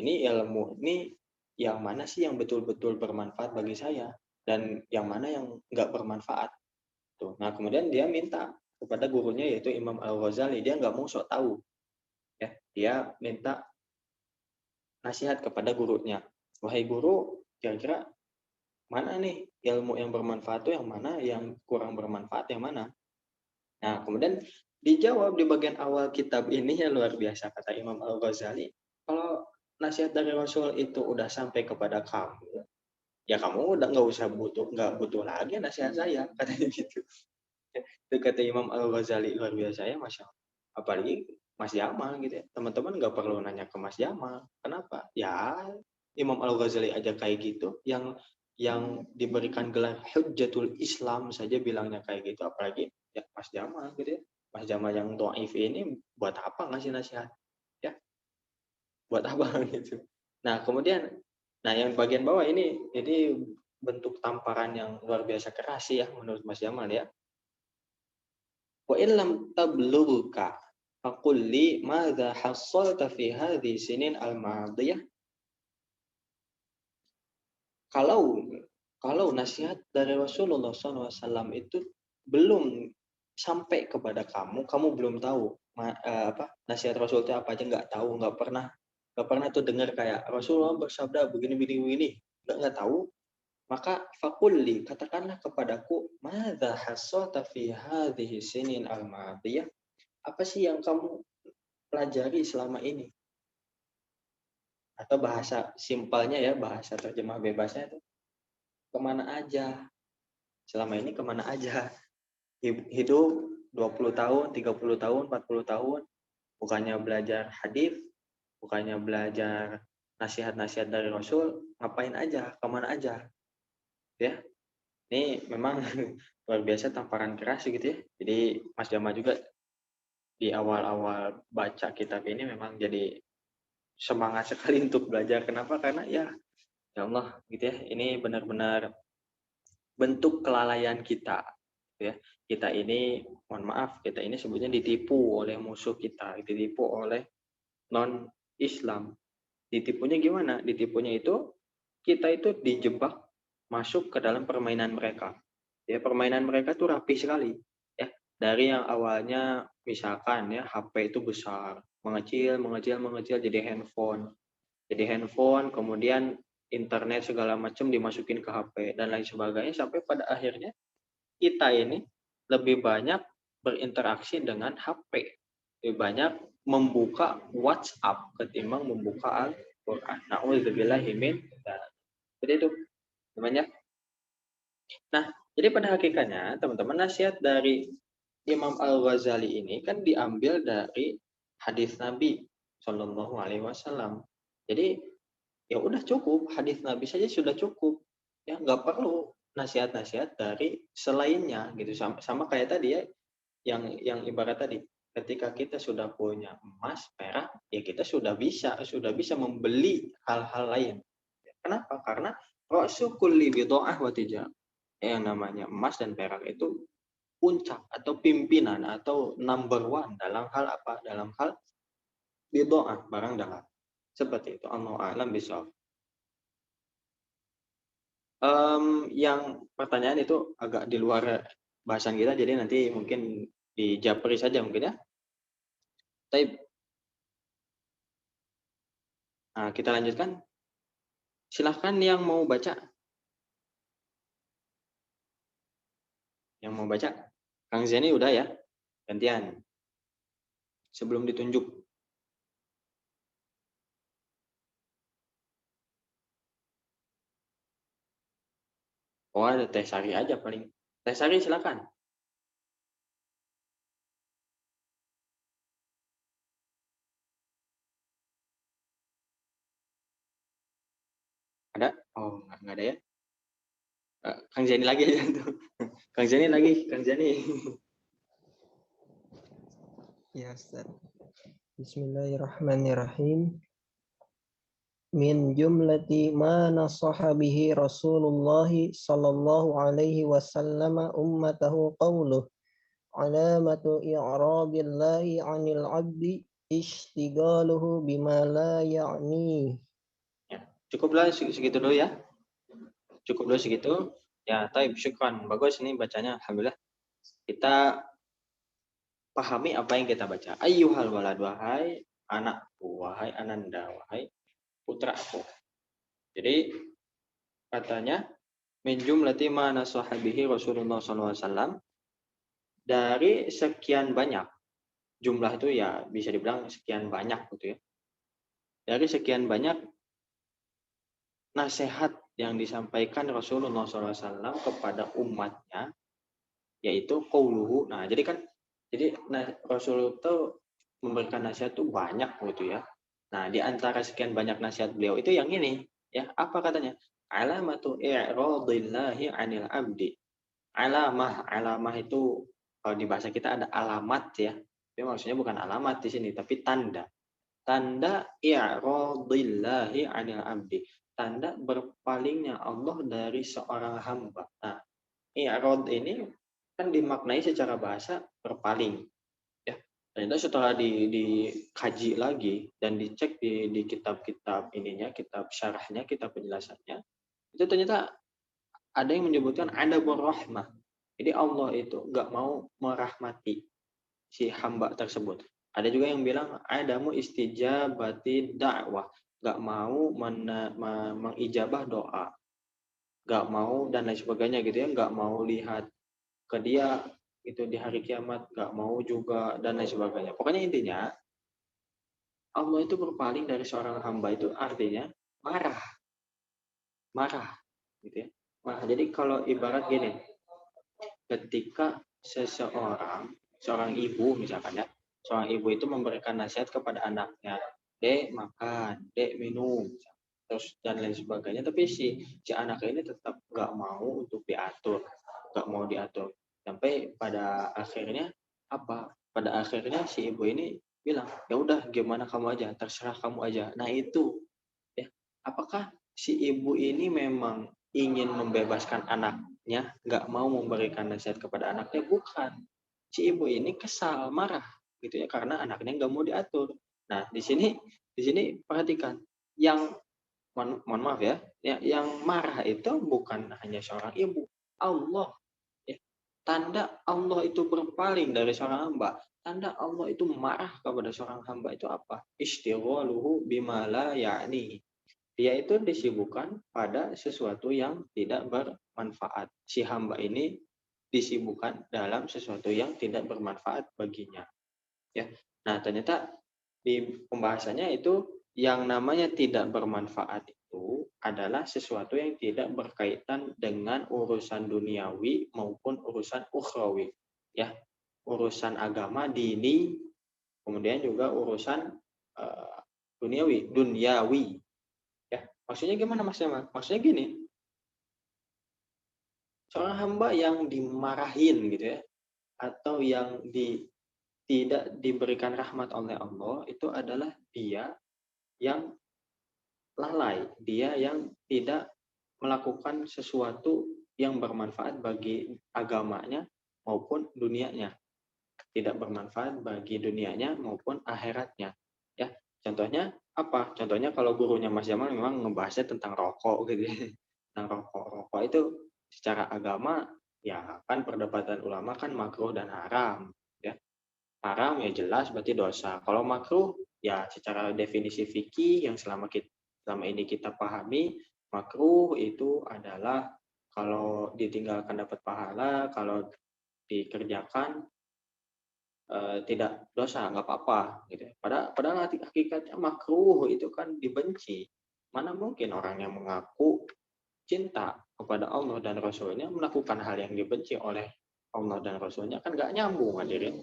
[SPEAKER 1] ini ilmu ini yang mana sih yang betul-betul bermanfaat bagi saya dan yang mana yang nggak bermanfaat tuh. Nah kemudian dia minta kepada gurunya yaitu Imam Al-Ghazali, dia nggak mau sok tahu ya, dia minta nasihat kepada gurunya, wahai guru, kira-kira mana nih ilmu yang bermanfaat tuh yang mana, yang kurang bermanfaat yang mana. Nah, kemudian dijawab di bagian awal kitab ini yang luar biasa, kata Imam Al-Ghazali, kalau nasihat dari Rasul itu udah sampai kepada kamu, ya kamu udah nggak butuh lagi nasihat saya, katanya gitu. Itu kata Imam Al-Ghazali, luar biasa ya, Masya Allah. Apalagi Mas Jamal gitu ya. Teman-teman nggak perlu nanya ke Mas Jamal. Kenapa? Ya, Imam Al-Ghazali aja kayak gitu, yang diberikan gelar Hujjatul Islam saja bilangnya kayak gitu, apalagi ya Mas Jamal gitu ya. Mas Jamal yang dhaif ini buat apa ngasih nasihat? Ya, buat apa gitu. Nah, kemudian yang bagian bawah ini bentuk tamparan yang luar biasa keras sih ya menurut Mas Jamal ya. Wa illam tablughuka faqul li madza hassalta fi hadhihi sinin al-madiyah. Kalau kalau nasihat dari Rasulullah SAW itu belum sampai kepada kamu, kamu belum tahu nasihat Rasul itu apa aja nggak tahu, nggak pernah tuh dengar kayak Rasulullah bersabda begini begini begini, nggak tahu, maka fakulli, katakanlah kepadaku, madza hassalta fi hadhihi sinin al-madiyah, apa sih yang kamu pelajari selama ini? Atau bahasa simpelnya ya, bahasa terjemah bebasnya itu, kemana aja? Selama ini kemana aja? Hidup 20 tahun, 30 tahun, 40 tahun, bukannya belajar hadis, bukannya belajar nasihat-nasihat dari Rasul, ngapain aja, kemana aja? Ya, ini memang luar biasa tamparan keras gitu ya. Jadi Mas Jama juga di awal-awal baca kitab ini memang jadi semangat sekali untuk belajar. Kenapa? Karena ya Allah gitu ya. Ini benar-benar bentuk kelalaian kita gitu ya. Kita ini, mohon maaf, kita ini sebetulnya ditipu oleh musuh kita, ditipu oleh non Islam. Ditipunya gimana? Ditipunya itu kita itu dijebak masuk ke dalam permainan mereka. Ya, permainan mereka tuh rapi sekali. Ya, dari yang awalnya misalkan ya HP itu besar, mengecil, mengecil, mengecil jadi handphone, kemudian internet segala macam dimasukin ke HP dan lain sebagainya sampai pada akhirnya kita ini lebih banyak berinteraksi dengan HP, lebih banyak membuka WhatsApp ketimbang membuka Al-Quran. Na'udzubillahi min dzalik. Jadi itu namanya. Nah, jadi pada hakikatnya teman-teman, nasihat dari Imam Al-Ghazali ini kan diambil dari hadis Nabi Shallallahu Alaihi Wasallam. Jadi ya udah cukup, hadis Nabi saja sudah cukup, ya nggak perlu nasihat-nasihat dari selainnya gitu. Sama kayak tadi ya, yang ibarat tadi, ketika kita sudah punya emas, perak, ya kita sudah bisa membeli hal-hal lain. Kenapa? Karena rasul kulli bid'ah wa tijah. Yang namanya emas dan perak itu puncak atau pimpinan atau number one dalam hal apa? Dalam hal bid'ah, barang dalam. Seperti itu. Allahu a'lam bishawab. Yang pertanyaan itu agak di luar bahasan kita, jadi nanti mungkin dijapri saja mungkin ya. Taib. Nah, kita lanjutkan. Silahkan yang mau baca. Yang mau baca. Kang Zeni udah ya. Gantian. Sebelum ditunjuk. Oh, ada Teh Sari aja paling. Teh Sari silakan. Ada? Oh, nggak ada ya. Kang Zeni lagi aja tuh. Kang Zeni lagi, Kang Zeni.
[SPEAKER 2] Ya, Ustaz. Bismillahirrahmanirrahim. Min jumlati ma nasaha bihi Rasulullah sallallahu alaihi wasallam ummatahu qawluh alamatu i'radillahi 'anil 'abdi ishtigaluhu bima la ya'ni.
[SPEAKER 1] Ya, cukuplah segitu dulu ya. Cukup dulu segitu. Ya, taib, syukran. Bagus ini bacanya, alhamdulillah. Kita pahami apa yang kita baca. Ayyuhal walad, wahai anakku, wahai ananda, wahai putraku. Jadi katanya min jumlati ma nasaha bihi Rasulullah SAW, dari sekian banyak, jumlah itu ya bisa dibilang sekian banyak gitu ya. Dari sekian banyak nasihat yang disampaikan Rasulullah SAW kepada umatnya, yaitu qauluhu. Nah, jadi Rasul itu memberikan nasihat itu banyak gitu ya. Nah, di antara sekian banyak nasihat beliau itu yang ini, ya, apa katanya? Alamatu i'radillahi 'anil 'abdi. Alamah itu kalau di bahasa kita ada alamat ya. Tapi maksudnya bukan alamat di sini, tapi tanda. Tanda i'radillahi 'anil 'abdi. Tanda berpalingnya Allah dari seorang hamba. Nah, i'rad ini kan dimaknai secara bahasa berpaling. Ya, ternyata setelah dikaji lagi dan dicek di kitab-kitab ininya, kitab syarahnya, kitab penjelasannya, itu ternyata ada yang menyebutkan ada rahmah. Jadi Allah itu nggak mau merahmati si hamba tersebut. Ada juga yang bilang adamu istijabati dakwah, nggak mau mengijabah doa, nggak mau dan lain sebagainya gitu ya, nggak mau lihat ke dia itu di hari kiamat, nggak mau juga dan lain sebagainya. Pokoknya intinya Allah itu berpaling dari seorang hamba itu artinya marah, marah gitu ya. Marah. Jadi kalau ibarat gini, ketika seorang ibu misalkan ya, seorang ibu itu memberikan nasihat kepada anaknya, dek makan, dek minum, terus dan lain sebagainya, tapi si anak ini tetap nggak mau untuk diatur, nggak mau diatur, sampai pada akhirnya apa? Pada akhirnya si ibu ini bilang, ya udah gimana kamu aja, terserah kamu aja. Nah itu ya, apakah si ibu ini memang ingin membebaskan anaknya, nggak mau memberikan nasihat kepada anaknya? Bukan. Si ibu ini kesal, marah, gitu ya, karena anaknya nggak mau diatur. Nah, di sini perhatikan, yang mohon maaf ya, yang marah itu bukan hanya seorang ibu, Allah. Ya. Tanda Allah itu berpaling dari seorang hamba, tanda Allah itu marah kepada seorang hamba itu apa? Istighaluhu bima la ya'ni. Dia itu disibukkan pada sesuatu yang tidak bermanfaat. Si hamba ini disibukkan dalam sesuatu yang tidak bermanfaat baginya. Ya. Nah, ternyata di pembahasannya itu yang namanya tidak bermanfaat itu adalah sesuatu yang tidak berkaitan dengan urusan duniawi maupun urusan ukhrawi. Ya, urusan agama, dini, kemudian juga urusan eh, duniawi, ya. Maksudnya gimana Mas Jamal? Maksudnya gini, seorang hamba yang dimarahin gitu ya, atau yang tidak diberikan rahmat oleh Allah itu adalah dia yang lalai, dia yang tidak melakukan sesuatu yang bermanfaat bagi agamanya maupun dunianya, tidak bermanfaat bagi dunianya maupun akhiratnya. Ya, contohnya apa? Contohnya kalau gurunya Mas Jamal memang ngebahasnya tentang rokok gitu ya. Tentang rokok. Rokok itu secara agama ya kan perdebatan ulama kan makruh dan haram, ya. Haram ya jelas berarti dosa. Kalau makruh ya secara definisi fikih yang selama ini kita pahami, makruh itu adalah kalau ditinggalkan dapat pahala, kalau dikerjakan tidak dosa, nggak apa-apa gitu ya. Padahal hakikatnya makruh itu kan dibenci. Mana mungkin orang yang mengaku cinta kepada Allah dan Rasulnya melakukan hal yang dibenci oleh Allah dan Rasulnya, kan nggak nyambung hadirin.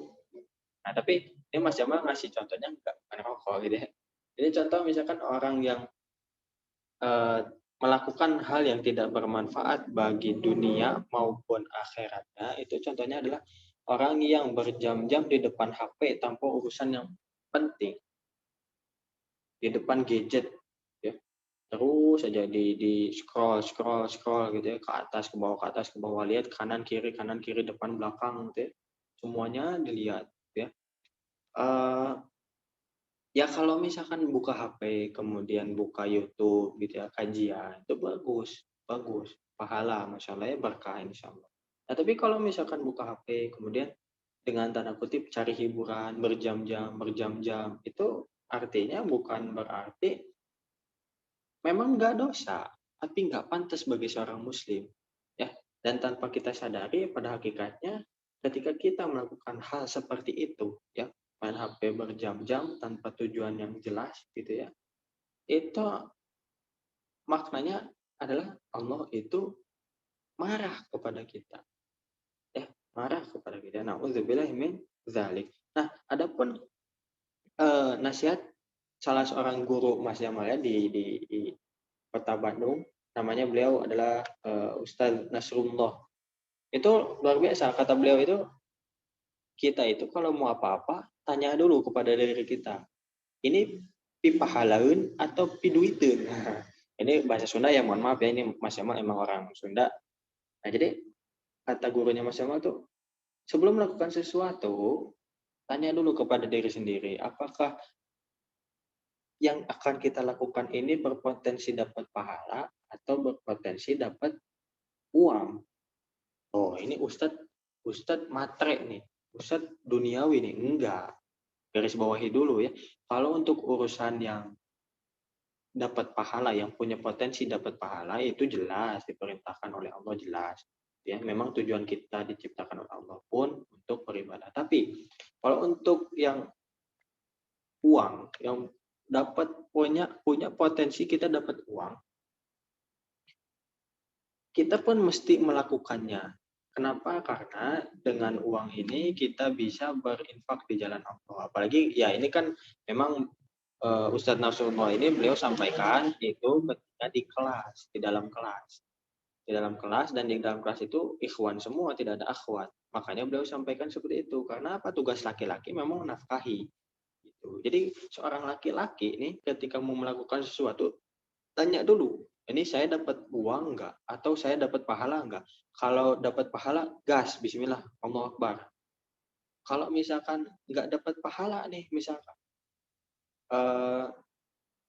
[SPEAKER 1] Nah, tapi ini Mas Jamal ngasih contohnya nggak bukan rokok gitu ya. Jadi contoh misalkan orang yang eh, melakukan hal yang tidak bermanfaat bagi dunia maupun akhiratnya, itu contohnya adalah orang yang berjam-jam di depan HP tanpa urusan yang penting, di depan gadget, ya. Terus saja di scroll scroll scroll gitu ya, ke atas ke bawah, lihat kanan kiri depan belakang gitu ya. Semuanya dilihat, ya. Eh, Ya kalau misalkan buka HP, kemudian buka YouTube gitu ya, kajian, itu bagus, bagus. Pahala, Masya Allah ya, berkah insya Allah. Nah, tapi kalau misalkan buka HP, kemudian dengan tanda kutip cari hiburan berjam-jam, itu artinya bukan berarti memang nggak dosa, tapi nggak pantas bagi seorang muslim. Ya, dan tanpa kita sadari pada hakikatnya ketika kita melakukan hal seperti itu, ya, main HP berjam-jam tanpa tujuan yang jelas gitu ya, itu maknanya adalah Allah itu marah kepada kita, ya, marah kepada kita. Nauzubillahi min dzalik. Nah, adapun nasihat salah seorang guru Mas Jamal ya di Kota Bandung, namanya beliau adalah Ustadz Nasrullah. Itu luar biasa, kata beliau itu, kita itu kalau mau apa-apa, tanya dulu kepada diri kita. Ini pipa halaun atau piduitun. Ini bahasa Sunda ya, mohon maaf ya, ini Mas Jamal emang orang Sunda. Nah, jadi kata gurunya Mas Jamal tuh, sebelum melakukan sesuatu, tanya dulu kepada diri sendiri, apakah yang akan kita lakukan ini berpotensi dapat pahala atau berpotensi dapat uang. Oh, ini Ustadz matre nih, Ustadz duniawi nih. Enggak, garis bawahi dulu ya. Kalau untuk urusan yang dapat pahala, yang punya potensi dapat pahala, itu jelas diperintahkan oleh Allah, jelas. Ya, memang tujuan kita diciptakan oleh Allah pun untuk beribadah. Tapi kalau untuk yang uang, yang dapat punya potensi kita dapat uang, kita pun mesti melakukannya. Kenapa? Karena dengan uang ini kita bisa berinfak di jalan Allah. Apalagi ya ini kan memang Ustadz Nasrullah ini beliau sampaikan itu ketika di kelas, di dalam kelas. Di dalam kelas, dan di dalam kelas itu ikhwan semua, tidak ada akhwat. Makanya beliau sampaikan seperti itu. Karena apa? Tugas laki-laki memang menafkahi. Gitu. Jadi seorang laki-laki ini ketika mau melakukan sesuatu, tanya dulu, ini saya dapat uang enggak? Atau saya dapat pahala enggak? Kalau dapat pahala, gas, bismillah, Allahu Akbar. Kalau misalkan enggak dapat pahala nih, misalkan, eh,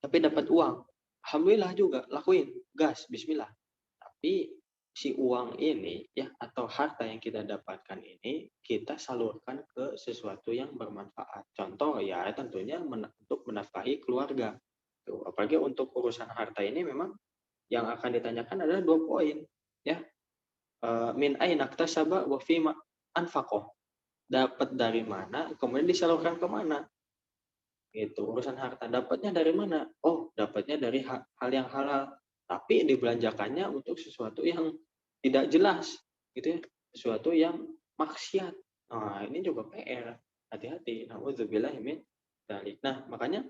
[SPEAKER 1] tapi dapat uang, alhamdulillah juga, lakuin, gas, bismillah. Tapi si uang ini, ya, atau harta yang kita dapatkan ini, kita salurkan ke sesuatu yang bermanfaat. Contoh ya tentunya untuk menafkahi keluarga. Tuh, apalagi untuk urusan harta ini memang yang akan ditanyakan adalah 2 poin, ya. Min aina iktasaba wa fima anfaqah. Dapat dari mana, kemudian disalurkan ke mana. Itu urusan harta. Dapatnya dari mana? Oh, dapatnya dari hal yang halal. Tapi dibelanjakannya untuk sesuatu yang tidak jelas, gitu ya. Sesuatu yang maksiat. Nah, ini juga PR. Hati-hati. Nauzubillah min Nah, makanya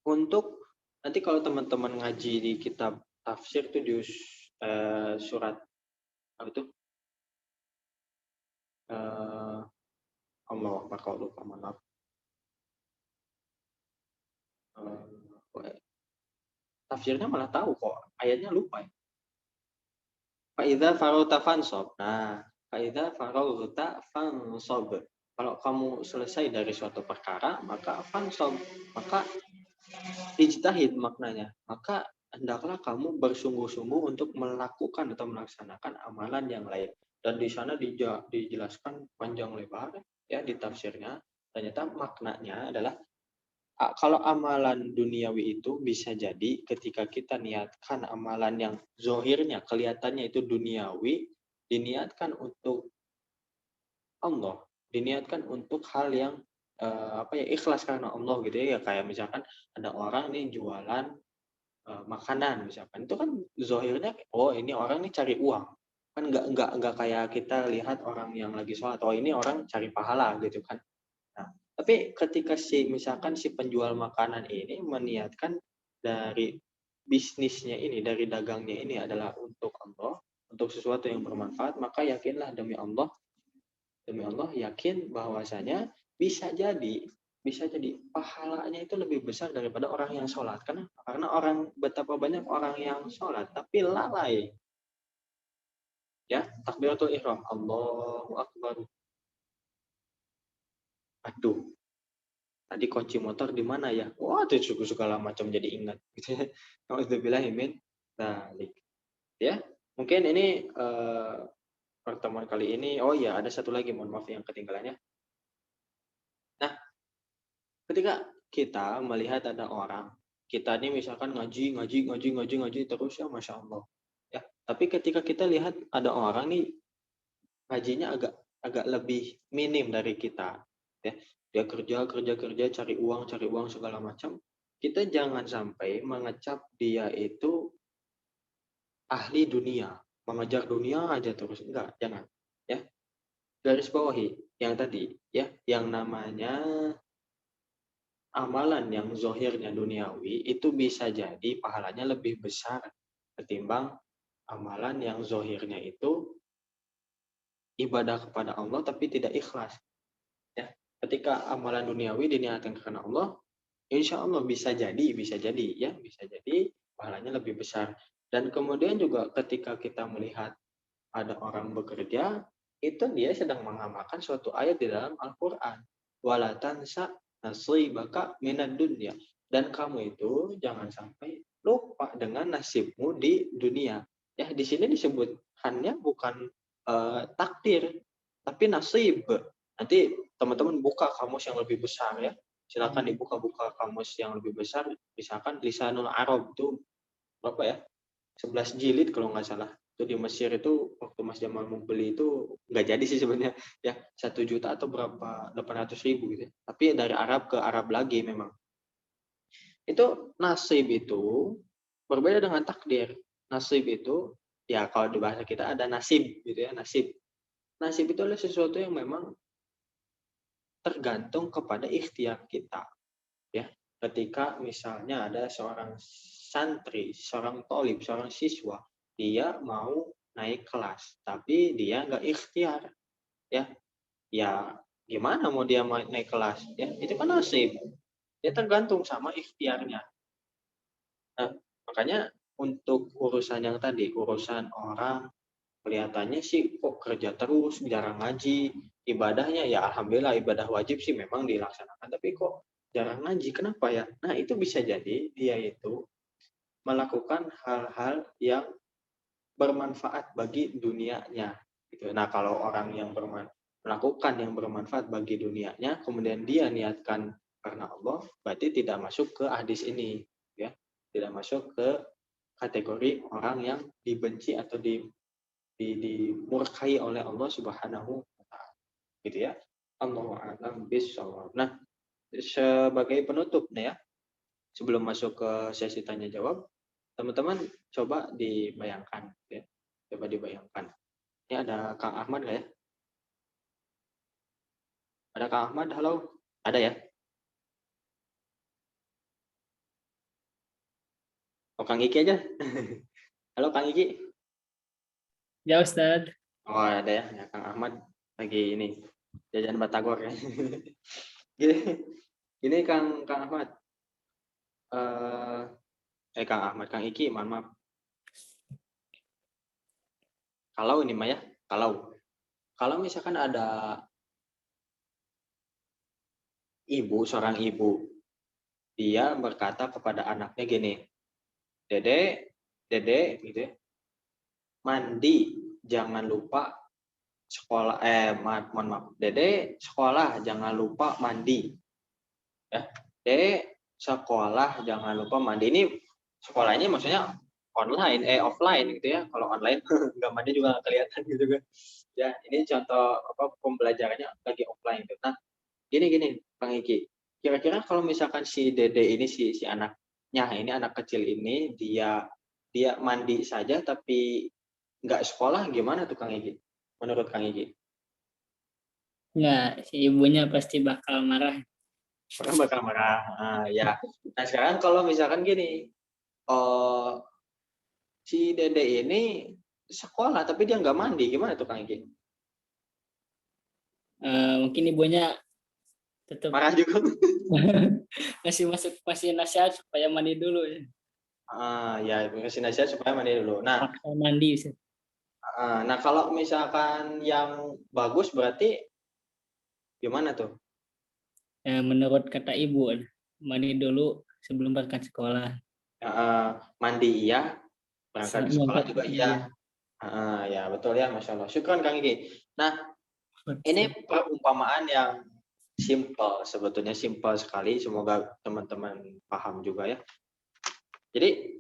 [SPEAKER 1] untuk nanti kalau teman-teman ngaji di kitab tafsir itu di surat apa itu? Eh, Allah Akbar kalau lupa maaf. Tafsirnya malah tahu kok, ayatnya lupa ya. Fa'idza farauta fansob. Nah, fa'idza farauta fansob. Kalau kamu selesai dari suatu perkara, maka fansob. Maka ijtahid maknanya. Maka hendaklah kamu bersungguh-sungguh untuk melakukan atau melaksanakan amalan yang lain. Dan di sana dijelaskan panjang lebar ya di tafsirnya. Ternyata maknanya adalah kalau amalan duniawi itu bisa jadi ketika kita niatkan amalan yang zohirnya kelihatannya itu duniawi, diniatkan untuk Allah, diniatkan untuk hal yang apa ya ikhlas karena Allah gitu ya. Kayak misalkan ada orang nih jualan makanan misalkan, itu kan zohirnya oh ini orang nih cari uang, kan nggak kayak kita lihat orang yang lagi sholat, oh ini orang cari pahala gitu kan. Nah, tapi ketika misalkan si penjual makanan ini meniatkan dari bisnisnya ini, dari dagangnya ini adalah untuk Allah, untuk sesuatu yang bermanfaat, maka yakinlah demi Allah yakin bahwasanya bisa jadi pahalanya itu lebih besar daripada orang yang sholat. Karena betapa banyak orang yang sholat tapi lalai ya takbiratul ihram Allahu Akbar. Aduh, tadi kunci motor di mana ya? Wah, itu segala macam jadi ingat gitu ya. Nauzubillahi min dzalik. Ya, mungkin ini pertemuan kali ini. Oh iya, ada satu lagi, mohon maaf yang ketinggalannya. Nah, ketika kita melihat ada orang, kita ini misalkan ngaji terus ya, masya Allah. Ya, tapi ketika kita lihat ada orang nih ngajinya agak agak lebih minim dari kita, ya. Dia kerja cari uang segala macam. Kita jangan sampai mengecap dia itu ahli dunia, mengejar dunia aja terus, enggak, jangan. Ya, garis bawahi yang tadi, ya, yang namanya amalan yang zohirnya duniawi itu bisa jadi pahalanya lebih besar ketimbang amalan yang zohirnya itu ibadah kepada Allah tapi tidak ikhlas. Ya, ketika amalan duniawi diniatkan karena Allah, insya Allah bisa jadi pahalanya lebih besar. Dan kemudian juga ketika kita melihat ada orang bekerja, itu dia sedang mengamalkan suatu ayat di dalam Al-Quran. Wala tansa nasibaka minad dunya. Dan kamu itu jangan sampai lupa dengan nasibmu di dunia. Ya, di sini disebutkannya bukan takdir, tapi nasib. Nanti teman-teman buka kamus yang lebih besar ya. Silakan dibuka-buka kamus yang lebih besar. Misalkan Lisanul Arab itu berapa ya? 11 jilid kalau nggak salah. Itu di Mesir itu waktu Mas Jamal mau beli itu nggak jadi sih sebenarnya ya 1 juta atau berapa 800.000 gitu. Tapi dari Arab ke Arab lagi memang. Itu nasib itu berbeda dengan takdir. Nasib itu ya kalau di bahasa kita ada nasib gitu ya, nasib. Nasib itu adalah sesuatu yang memang tergantung kepada ikhtiar kita ya. Ketika misalnya ada seorang santri, seorang tolib, seorang siswa, dia mau naik kelas, tapi dia nggak ikhtiar, ya, ya gimana mau dia naik kelas, ya itu kan nasib, ya tergantung sama ikhtiarnya. Nah, makanya untuk urusan yang tadi, urusan orang kelihatannya sih kok kerja terus, jarang ngaji, ibadahnya ya alhamdulillah ibadah wajib sih memang dilaksanakan, tapi kok jarang ngaji, kenapa ya? Nah, itu bisa jadi dia itu melakukan hal-hal yang bermanfaat bagi dunianya gitu. Nah, kalau orang yang melakukan yang bermanfaat bagi dunianya, kemudian dia niatkan karena Allah, berarti tidak masuk ke hadis ini, ya. Tidak masuk ke kategori orang yang dibenci atau dimurkai oleh Allah Subhanahu wa taala. Gitu ya. Allahu a'lam bishawab. Nah, sebagai penutup nih ya, sebelum masuk ke sesi tanya jawab, teman-teman coba dibayangkan ya. Coba dibayangkan. Ini ada Kang Ahmad nggak ya? Ada Kang Ahmad, halo? Ada ya? Oh, Kang Iki aja. Halo Kang Iki.
[SPEAKER 3] Ya Ustadz.
[SPEAKER 1] Oh ada ya, ya Kang Ahmad lagi ini jajan batagor ya. Gini, gini Kang Ahmad. Kang Ahmad, Kang Iki, mohon maaf. Kalau ini mah ya, kalau misalkan ada seorang ibu, dia berkata kepada anaknya gini, Dede, Dede, gitu ya, mandi, jangan lupa sekolah. Mohon maaf, Dede sekolah, jangan lupa mandi. Ya, Dede sekolah, jangan lupa mandi. Ini sekolahnya maksudnya online, offline gitu ya. Kalau online nggak mandi juga nggak kelihatan gitu kan. Ya, ini contoh pembelajarannya lagi offline gitu. Nah, gini Bang Iki. Kira-kira kalau misalkan si Dede ini si anaknya ini anak kecil ini dia mandi saja tapi nggak sekolah gimana tuh Kang Iki? Menurut Kang Iki?
[SPEAKER 3] Nggak, si ibunya pasti bakal marah.
[SPEAKER 1] Orang bakal marah. Ya. Nah sekarang kalau misalkan gini, si Dede ini sekolah tapi dia nggak mandi, gimana tuh Kang Iki?
[SPEAKER 3] Mungkin ibunya tetap
[SPEAKER 1] Marah juga.
[SPEAKER 3] masih nasihat supaya mandi dulu ya.
[SPEAKER 1] Ya kasih nasihat supaya mandi dulu. Nah,
[SPEAKER 3] Paksa mandi.
[SPEAKER 1] nah kalau misalkan yang bagus berarti gimana tuh?
[SPEAKER 3] Menurut kata ibu, mandi dulu sebelum berangkat sekolah.
[SPEAKER 1] Mandi iya, berangkat ke sekolah juga iya.
[SPEAKER 3] Iya.
[SPEAKER 1] Ya betul ya, Masya Allah. Syukran Kang Iki. Nah, ini perumpamaan yang simple, sebetulnya simple sekali. Semoga teman-teman paham juga ya. Jadi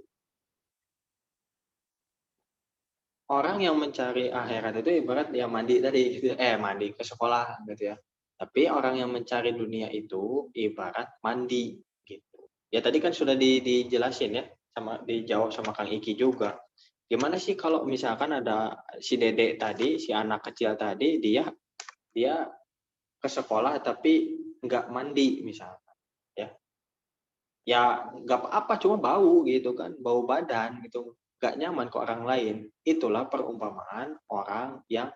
[SPEAKER 1] orang yang mencari akhirat itu ibarat dia mandi tadi, gitu. Mandi ke sekolah gitu ya. Tapi orang yang mencari dunia itu ibarat mandi gitu. Ya tadi kan sudah dijelasin ya, dijawab sama Kang Iki juga. Gimana sih kalau misalkan ada si Dede tadi, si anak kecil tadi, dia ke sekolah tapi nggak mandi misalnya, ya nggak apa-apa, cuma bau gitu kan, bau badan gitu, nggak nyaman ke orang lain. Itulah perumpamaan orang yang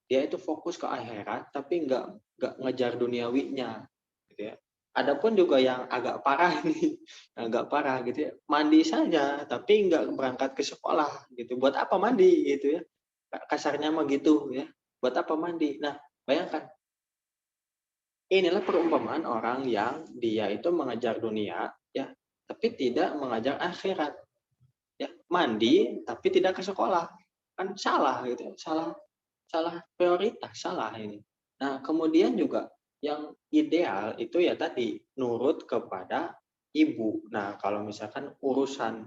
[SPEAKER 1] dia itu fokus ke akhirat tapi nggak ngejar duniawinya gitu ya. Adapun juga yang agak parah nih, agak parah gitu ya, mandi saja tapi nggak berangkat ke sekolah gitu. Buat apa mandi gitu ya? Kasarnya mah gitu ya. Buat apa mandi? Nah, bayangkan, inilah perumpamaan orang yang dia itu mengejar dunia ya, tapi tidak mengajar akhirat. Ya, mandi tapi tidak ke sekolah. Kan salah gitu, salah prioritas, salah ini. Nah, kemudian juga yang ideal itu ya tadi nurut kepada ibu. Nah, kalau misalkan urusan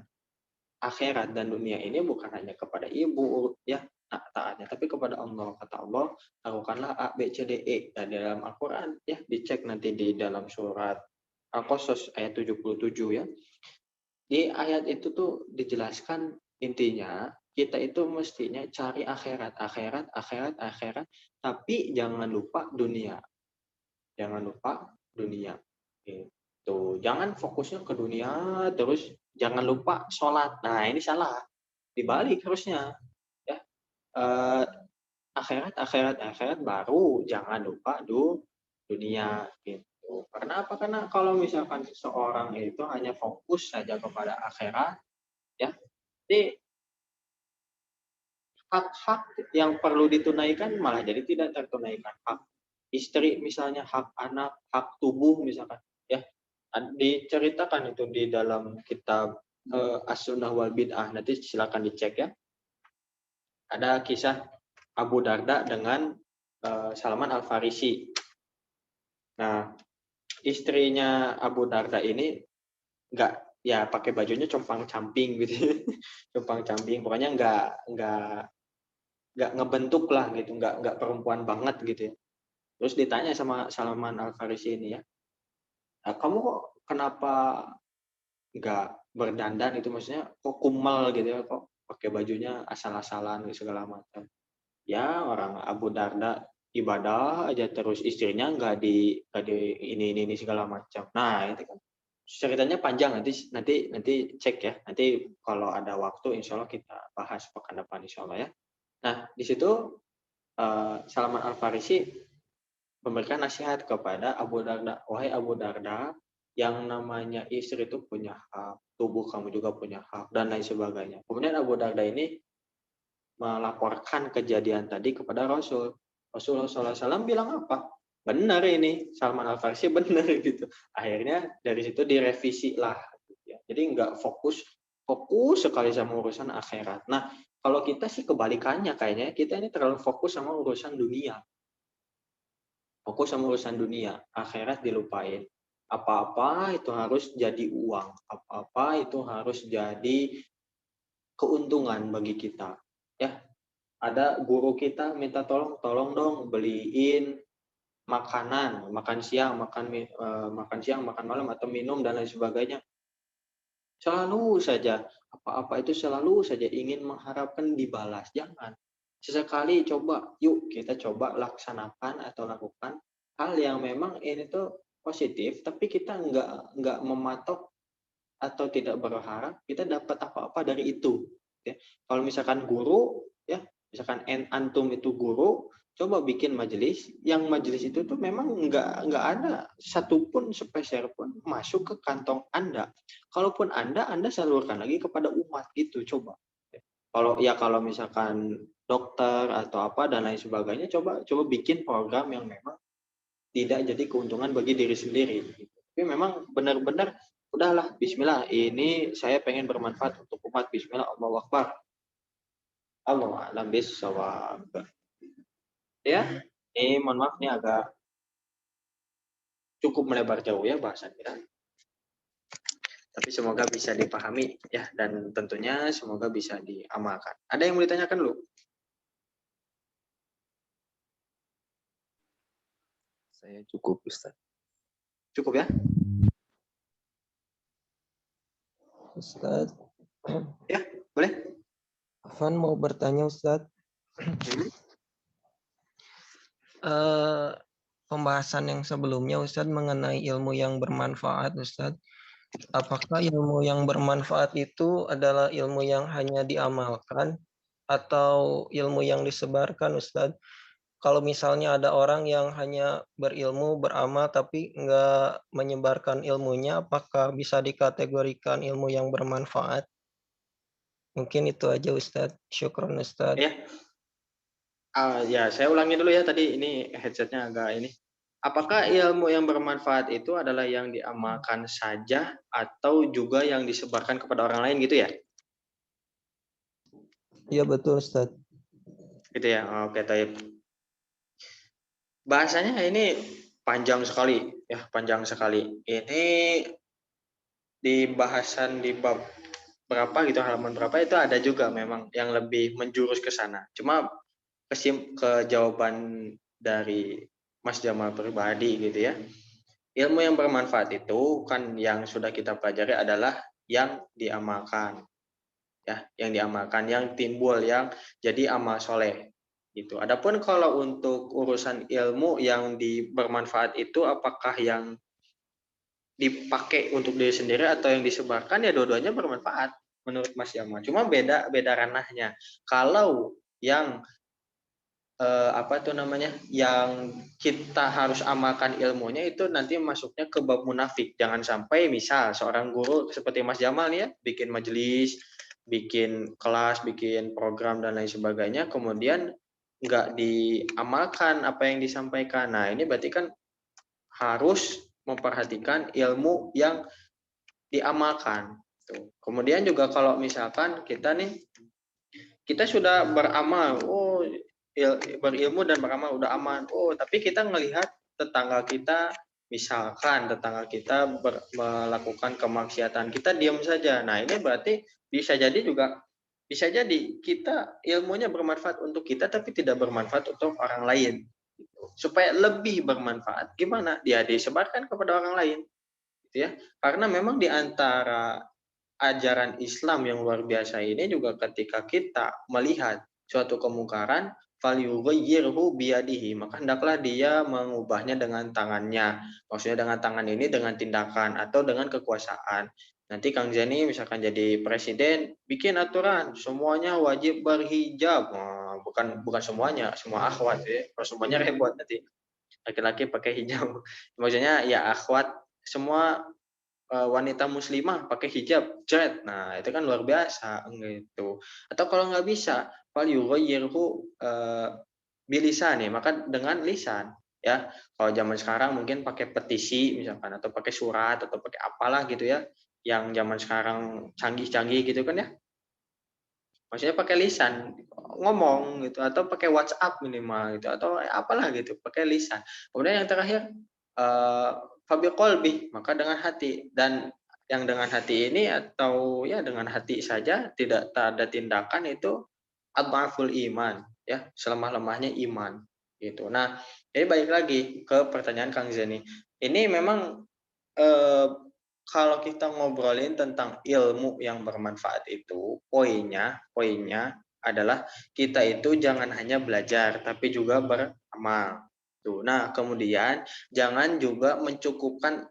[SPEAKER 1] akhirat dan dunia ini bukan hanya kepada ibu ya taatnya, tapi kepada Allah. Kata Allah, lakukanlah A B C D E. Dan dalam Al-Qur'an ya, dicek nanti di dalam surat Al-Qasas ayat 77 ya. Di ayat itu tuh dijelaskan intinya kita itu mestinya cari akhirat, akhirat, akhirat, akhirat, tapi jangan lupa dunia. Jangan lupa dunia. Gitu. Jangan fokusnya ke dunia terus jangan lupa sholat. Nah, ini salah. Dibalik harusnya. Ya. Eh, akhirat, akhirat, akhirat baru jangan lupa dunia gitu. Karena apa? Karena kalau misalkan seseorang itu hanya fokus saja kepada akhirat, ya, jadi hak-hak yang perlu ditunaikan malah jadi tidak tertunaikan. Hak istri misalnya, hak anak, hak tubuh misalkan, ya. Diceritakan itu di dalam kitab As-Sunnah wal Bid'ah. Nanti silakan dicek ya. Ada kisah Abu Darda dengan Salman Al-Farisi. Nah, istrinya Abu Darda ini nggak, ya pakai bajunya compang-camping gitu, compang-camping, pokoknya nggak ngebentuk lah gitu, nggak perempuan banget gitu ya. Terus ditanya sama Salman Al Farisi ini ya, kamu kok kenapa nggak berdandan, itu maksudnya kok kumal gitu ya, kok pakai bajunya asal-asalan segala macam. Ya orang Abu Darda ibadah aja terus istrinya nggak di ini segala macam. Nah itu kan ceritanya panjang, nanti cek ya. Nanti kalau ada waktu insya Allah kita bahas pekan depan insya Allah ya. Nah, di situ Salman Al-Farisi memberikan nasihat kepada Abu Darda, wahai Abu Darda, yang namanya istri itu punya hak, tubuh kamu juga punya hak, dan lain sebagainya. Kemudian Abu Darda ini melaporkan kejadian tadi kepada Rasul. Rasulullah SAW bilang apa? Benar ini, Salman Al-Farisi benar gitu. Akhirnya dari situ direvisi lah. Ya. Jadi nggak fokus sekali sama urusan akhirat. Nah, kalau kita sih kebalikannya kayaknya, kita ini terlalu fokus sama urusan dunia. Fokus sama urusan dunia, akhirat dilupain. Apa-apa itu harus jadi uang, apa-apa itu harus jadi keuntungan bagi kita. Ya, ada guru kita minta tolong dong beliin makanan, makan siang, makan malam atau minum dan lain sebagainya. Selalu saja apa-apa itu selalu saja ingin mengharapkan dibalas. Jangan. Sesekali coba, yuk kita coba laksanakan atau lakukan hal yang memang ini tuh positif, tapi kita nggak mematok atau tidak berharap kita dapat apa-apa dari itu. Ya. Kalau misalkan guru, ya misalkan antum itu guru, coba bikin majelis, yang majelis itu tuh memang nggak ada satupun sepeser pun masuk ke kantong Anda. Kalaupun Anda salurkan lagi kepada umat gitu, coba. Kalau misalkan dokter atau apa dan lain sebagainya, coba bikin program yang memang tidak jadi keuntungan bagi diri sendiri. Tapi memang benar-benar udahlah, Bismillah, ini saya pengen bermanfaat untuk umat. Bismillah, Allahu Akbar. Allahu a'lam bishawab. Ya, ini mohon maaf ini agak cukup melebar jauh ya bahasan kita. Tapi semoga bisa dipahami ya, dan tentunya semoga bisa diamalkan. Ada yang mau ditanyakan dulu?
[SPEAKER 4] Saya cukup, Ustaz.
[SPEAKER 1] Cukup ya?
[SPEAKER 2] Ustaz.
[SPEAKER 1] Ya, boleh.
[SPEAKER 2] Afan mau bertanya, Ustaz. Pembahasan yang sebelumnya, Ustaz, mengenai ilmu yang bermanfaat, Ustaz. Apakah ilmu yang bermanfaat itu adalah ilmu yang hanya diamalkan atau ilmu yang disebarkan, Ustaz? Kalau misalnya ada orang yang hanya berilmu, beramal, tapi nggak menyebarkan ilmunya, apakah bisa dikategorikan ilmu yang bermanfaat? Mungkin itu aja, Ustadz. Syukron, Ustadz.
[SPEAKER 1] Ya. Ya, saya ulangi dulu ya, tadi ini headsetnya agak ini. Apakah ilmu yang bermanfaat itu adalah yang diamalkan saja atau juga yang disebarkan kepada orang lain gitu ya?
[SPEAKER 2] Iya, betul, Ustadz.
[SPEAKER 1] Gitu ya, oke, taib. Bahasanya ini panjang sekali, ya, panjang sekali. Ini di bahasan di bab berapa gitu, halaman berapa itu ada juga memang yang lebih menjurus ke sana. Cuma ke jawaban dari Mas Jamal pribadi gitu ya. Ilmu yang bermanfaat itu kan yang sudah kita pelajari adalah yang diamalkan. Ya, yang diamalkan, yang timbul, yang jadi amal soleh. Gitu. Adapun kalau untuk urusan ilmu yang bermanfaat itu apakah yang dipakai untuk diri sendiri atau yang disebarkan, ya dua-duanya bermanfaat menurut Mas Jamal. Cuma beda ranahnya. Kalau yang yang kita harus amalkan ilmunya itu nanti masuknya ke bab munafik. Jangan sampai misal seorang guru seperti Mas Jamal nih ya, bikin majelis, bikin kelas, bikin program dan lain sebagainya, kemudian nggak diamalkan apa yang disampaikan. Nah, ini berarti kan harus memperhatikan ilmu yang diamalkan. Kemudian juga kalau misalkan kita sudah beramal, berilmu dan beramal udah aman, tapi kita melihat tetangga kita, misalkan tetangga kita melakukan kemaksiatan, kita diam saja. Nah, ini berarti bisa jadi kita ilmunya bermanfaat untuk kita tapi tidak bermanfaat untuk orang lain. Supaya lebih bermanfaat, gimana? Dia disebarkan kepada orang lain. Gitu ya. Karena memang di antara ajaran Islam yang luar biasa ini juga ketika kita melihat suatu kemungkaran, falyughayyirhu biyadihi, maka hendaklah dia mengubahnya dengan tangannya. Maksudnya dengan tangan ini dengan tindakan atau dengan kekuasaan. Nanti Kang Zeni misalkan jadi presiden, bikin aturan semuanya wajib berhijab. Nah, bukan semuanya, semua akhwat ya. Kalau semuanya repot nanti. Laki-laki pakai hijab. Maksudnya ya akhwat semua wanita muslimah pakai hijab, jret. Nah, itu kan luar biasa gitu. Atau kalau nggak bisa, fal yughayyirhu bilisan nih, maka dengan lisan ya. Kalau zaman sekarang mungkin pakai petisi misalkan atau pakai surat atau pakai apalah gitu ya. Yang zaman sekarang canggih-canggih gitu kan ya. Maksudnya pakai lisan ngomong gitu atau pakai WhatsApp minimal gitu atau apalah gitu, pakai lisan. Kemudian yang terakhir fabiqolbi, maka dengan hati, dan yang dengan hati ini atau ya dengan hati saja tidak ada tindakan itu adhaful iman ya, selemah-lemahnya iman gitu. Nah, jadi balik lagi ke pertanyaan Kang Zeni. Ini memang eh, kalau kita ngobrolin tentang ilmu yang bermanfaat itu, poinnya adalah kita itu jangan hanya belajar, tapi juga beramal. Tuh. Nah, kemudian jangan juga mencukupkan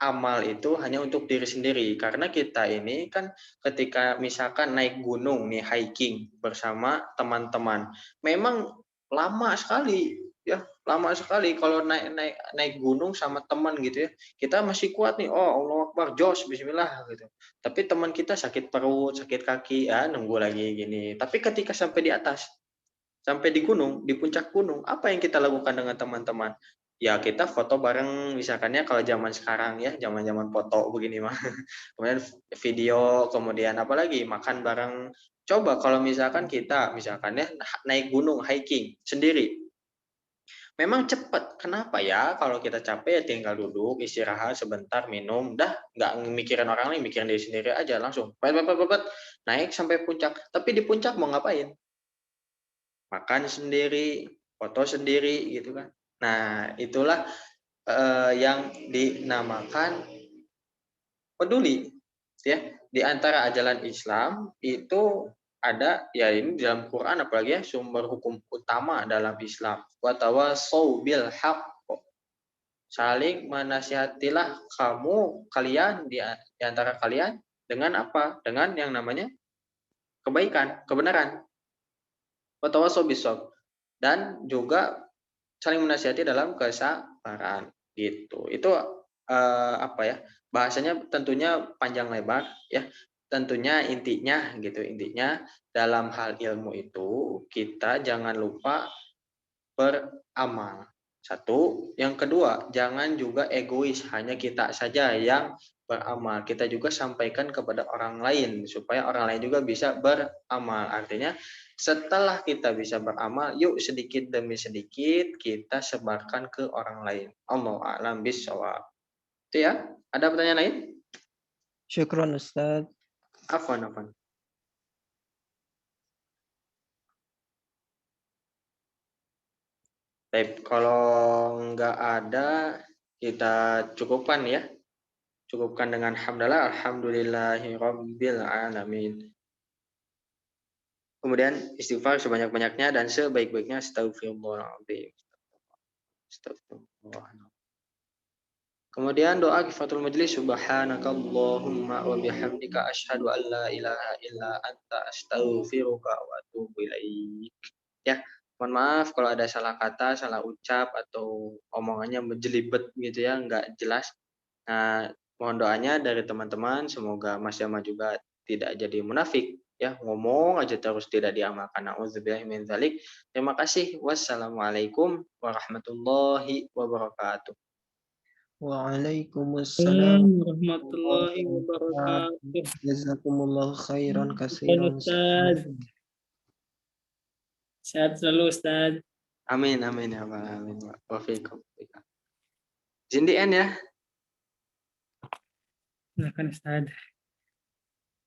[SPEAKER 1] amal itu hanya untuk diri sendiri, karena kita ini kan ketika misalkan naik gunung nih, hiking bersama teman-teman, memang lama sekali ya, lama sekali kalau naik naik naik gunung sama teman gitu ya. Kita masih kuat nih, oh Allah Akbar, jos, bismillah gitu. Tapi teman kita sakit perut, sakit kaki, ya nunggu lagi gini. Tapi ketika sampai di atas, sampai di gunung, di puncak gunung, apa yang kita lakukan dengan teman-teman? Ya kita foto bareng, misalkannya kalau zaman sekarang ya, zaman-zaman foto begini mah. Kemudian video, kemudian apalagi makan bareng. Coba kalau misalkan kita, misalkan ya naik gunung, hiking sendiri. Memang cepat. Kenapa ya? Kalau kita capek ya tinggal duduk, istirahat sebentar, minum, dah nggak mikirin orang lain, mikirin diri sendiri aja langsung. Naik sampai puncak. Tapi di puncak mau ngapain? Makan sendiri, foto sendiri gitu kan. Nah, itulah yang dinamakan peduli ya. Di antara ajaran Islam itu ada ya, ini dalam Quran apalagi ya, sumber hukum utama dalam Islam. Wa tawasau bil haqq. Saling menasihatilah kalian di antara kalian dengan apa? Dengan yang namanya kebaikan, kebenaran. Wa tawasau bisabr. Dan juga saling menasihati dalam kesabaran gitu. Itu apa ya? Bahasanya tentunya panjang lebar ya. Tentunya intinya gitu, intinya dalam hal ilmu itu kita jangan lupa beramal. Satu, yang kedua, jangan juga egois, hanya kita saja yang beramal. Kita juga sampaikan kepada orang lain supaya orang lain juga bisa beramal. Artinya setelah kita bisa beramal, yuk sedikit demi sedikit kita sebarkan ke orang lain. Allahu a'lam bishawab. Itu ya. Ada pertanyaan lain?
[SPEAKER 2] Syukron Ustaz.
[SPEAKER 1] Afwan. Baik, kalau nggak ada kita cukupkan ya. Cukupkan dengan hamdalah, alhamdulillahirabbil alamin. Kemudian istighfar sebanyak-banyaknya dan sebaik-baiknya, astagfirullahaladzim. Astagfirullah. Kemudian doa kifatul majlis, subhanakallahumma wa bihamdika asyhadu an la ilaha illa anta astaghfiruka wa atubu ilaik. Ya, mohon maaf kalau ada salah kata, salah ucap atau omongannya menjelibet gitu ya, nggak jelas. Nah, mohon doanya dari teman-teman, semoga Mas Yama juga tidak jadi munafik ya, ngomong aja terus tidak diamalkan. Nauzubillahi min dzalik. Terima kasih. Wassalamualaikum warahmatullahi wabarakatuh.
[SPEAKER 2] Waalaikumsalam
[SPEAKER 3] warahmatullahi wabarakatuh.
[SPEAKER 2] Jazakumullah khairan
[SPEAKER 3] Syukran,
[SPEAKER 2] katsiran.
[SPEAKER 3] Ustaz. Sehat selalu, Ustaz.
[SPEAKER 1] Amin ya Rabbal alamin. Wa fiikum. Zindi ya.
[SPEAKER 3] Silakan, Ustaz.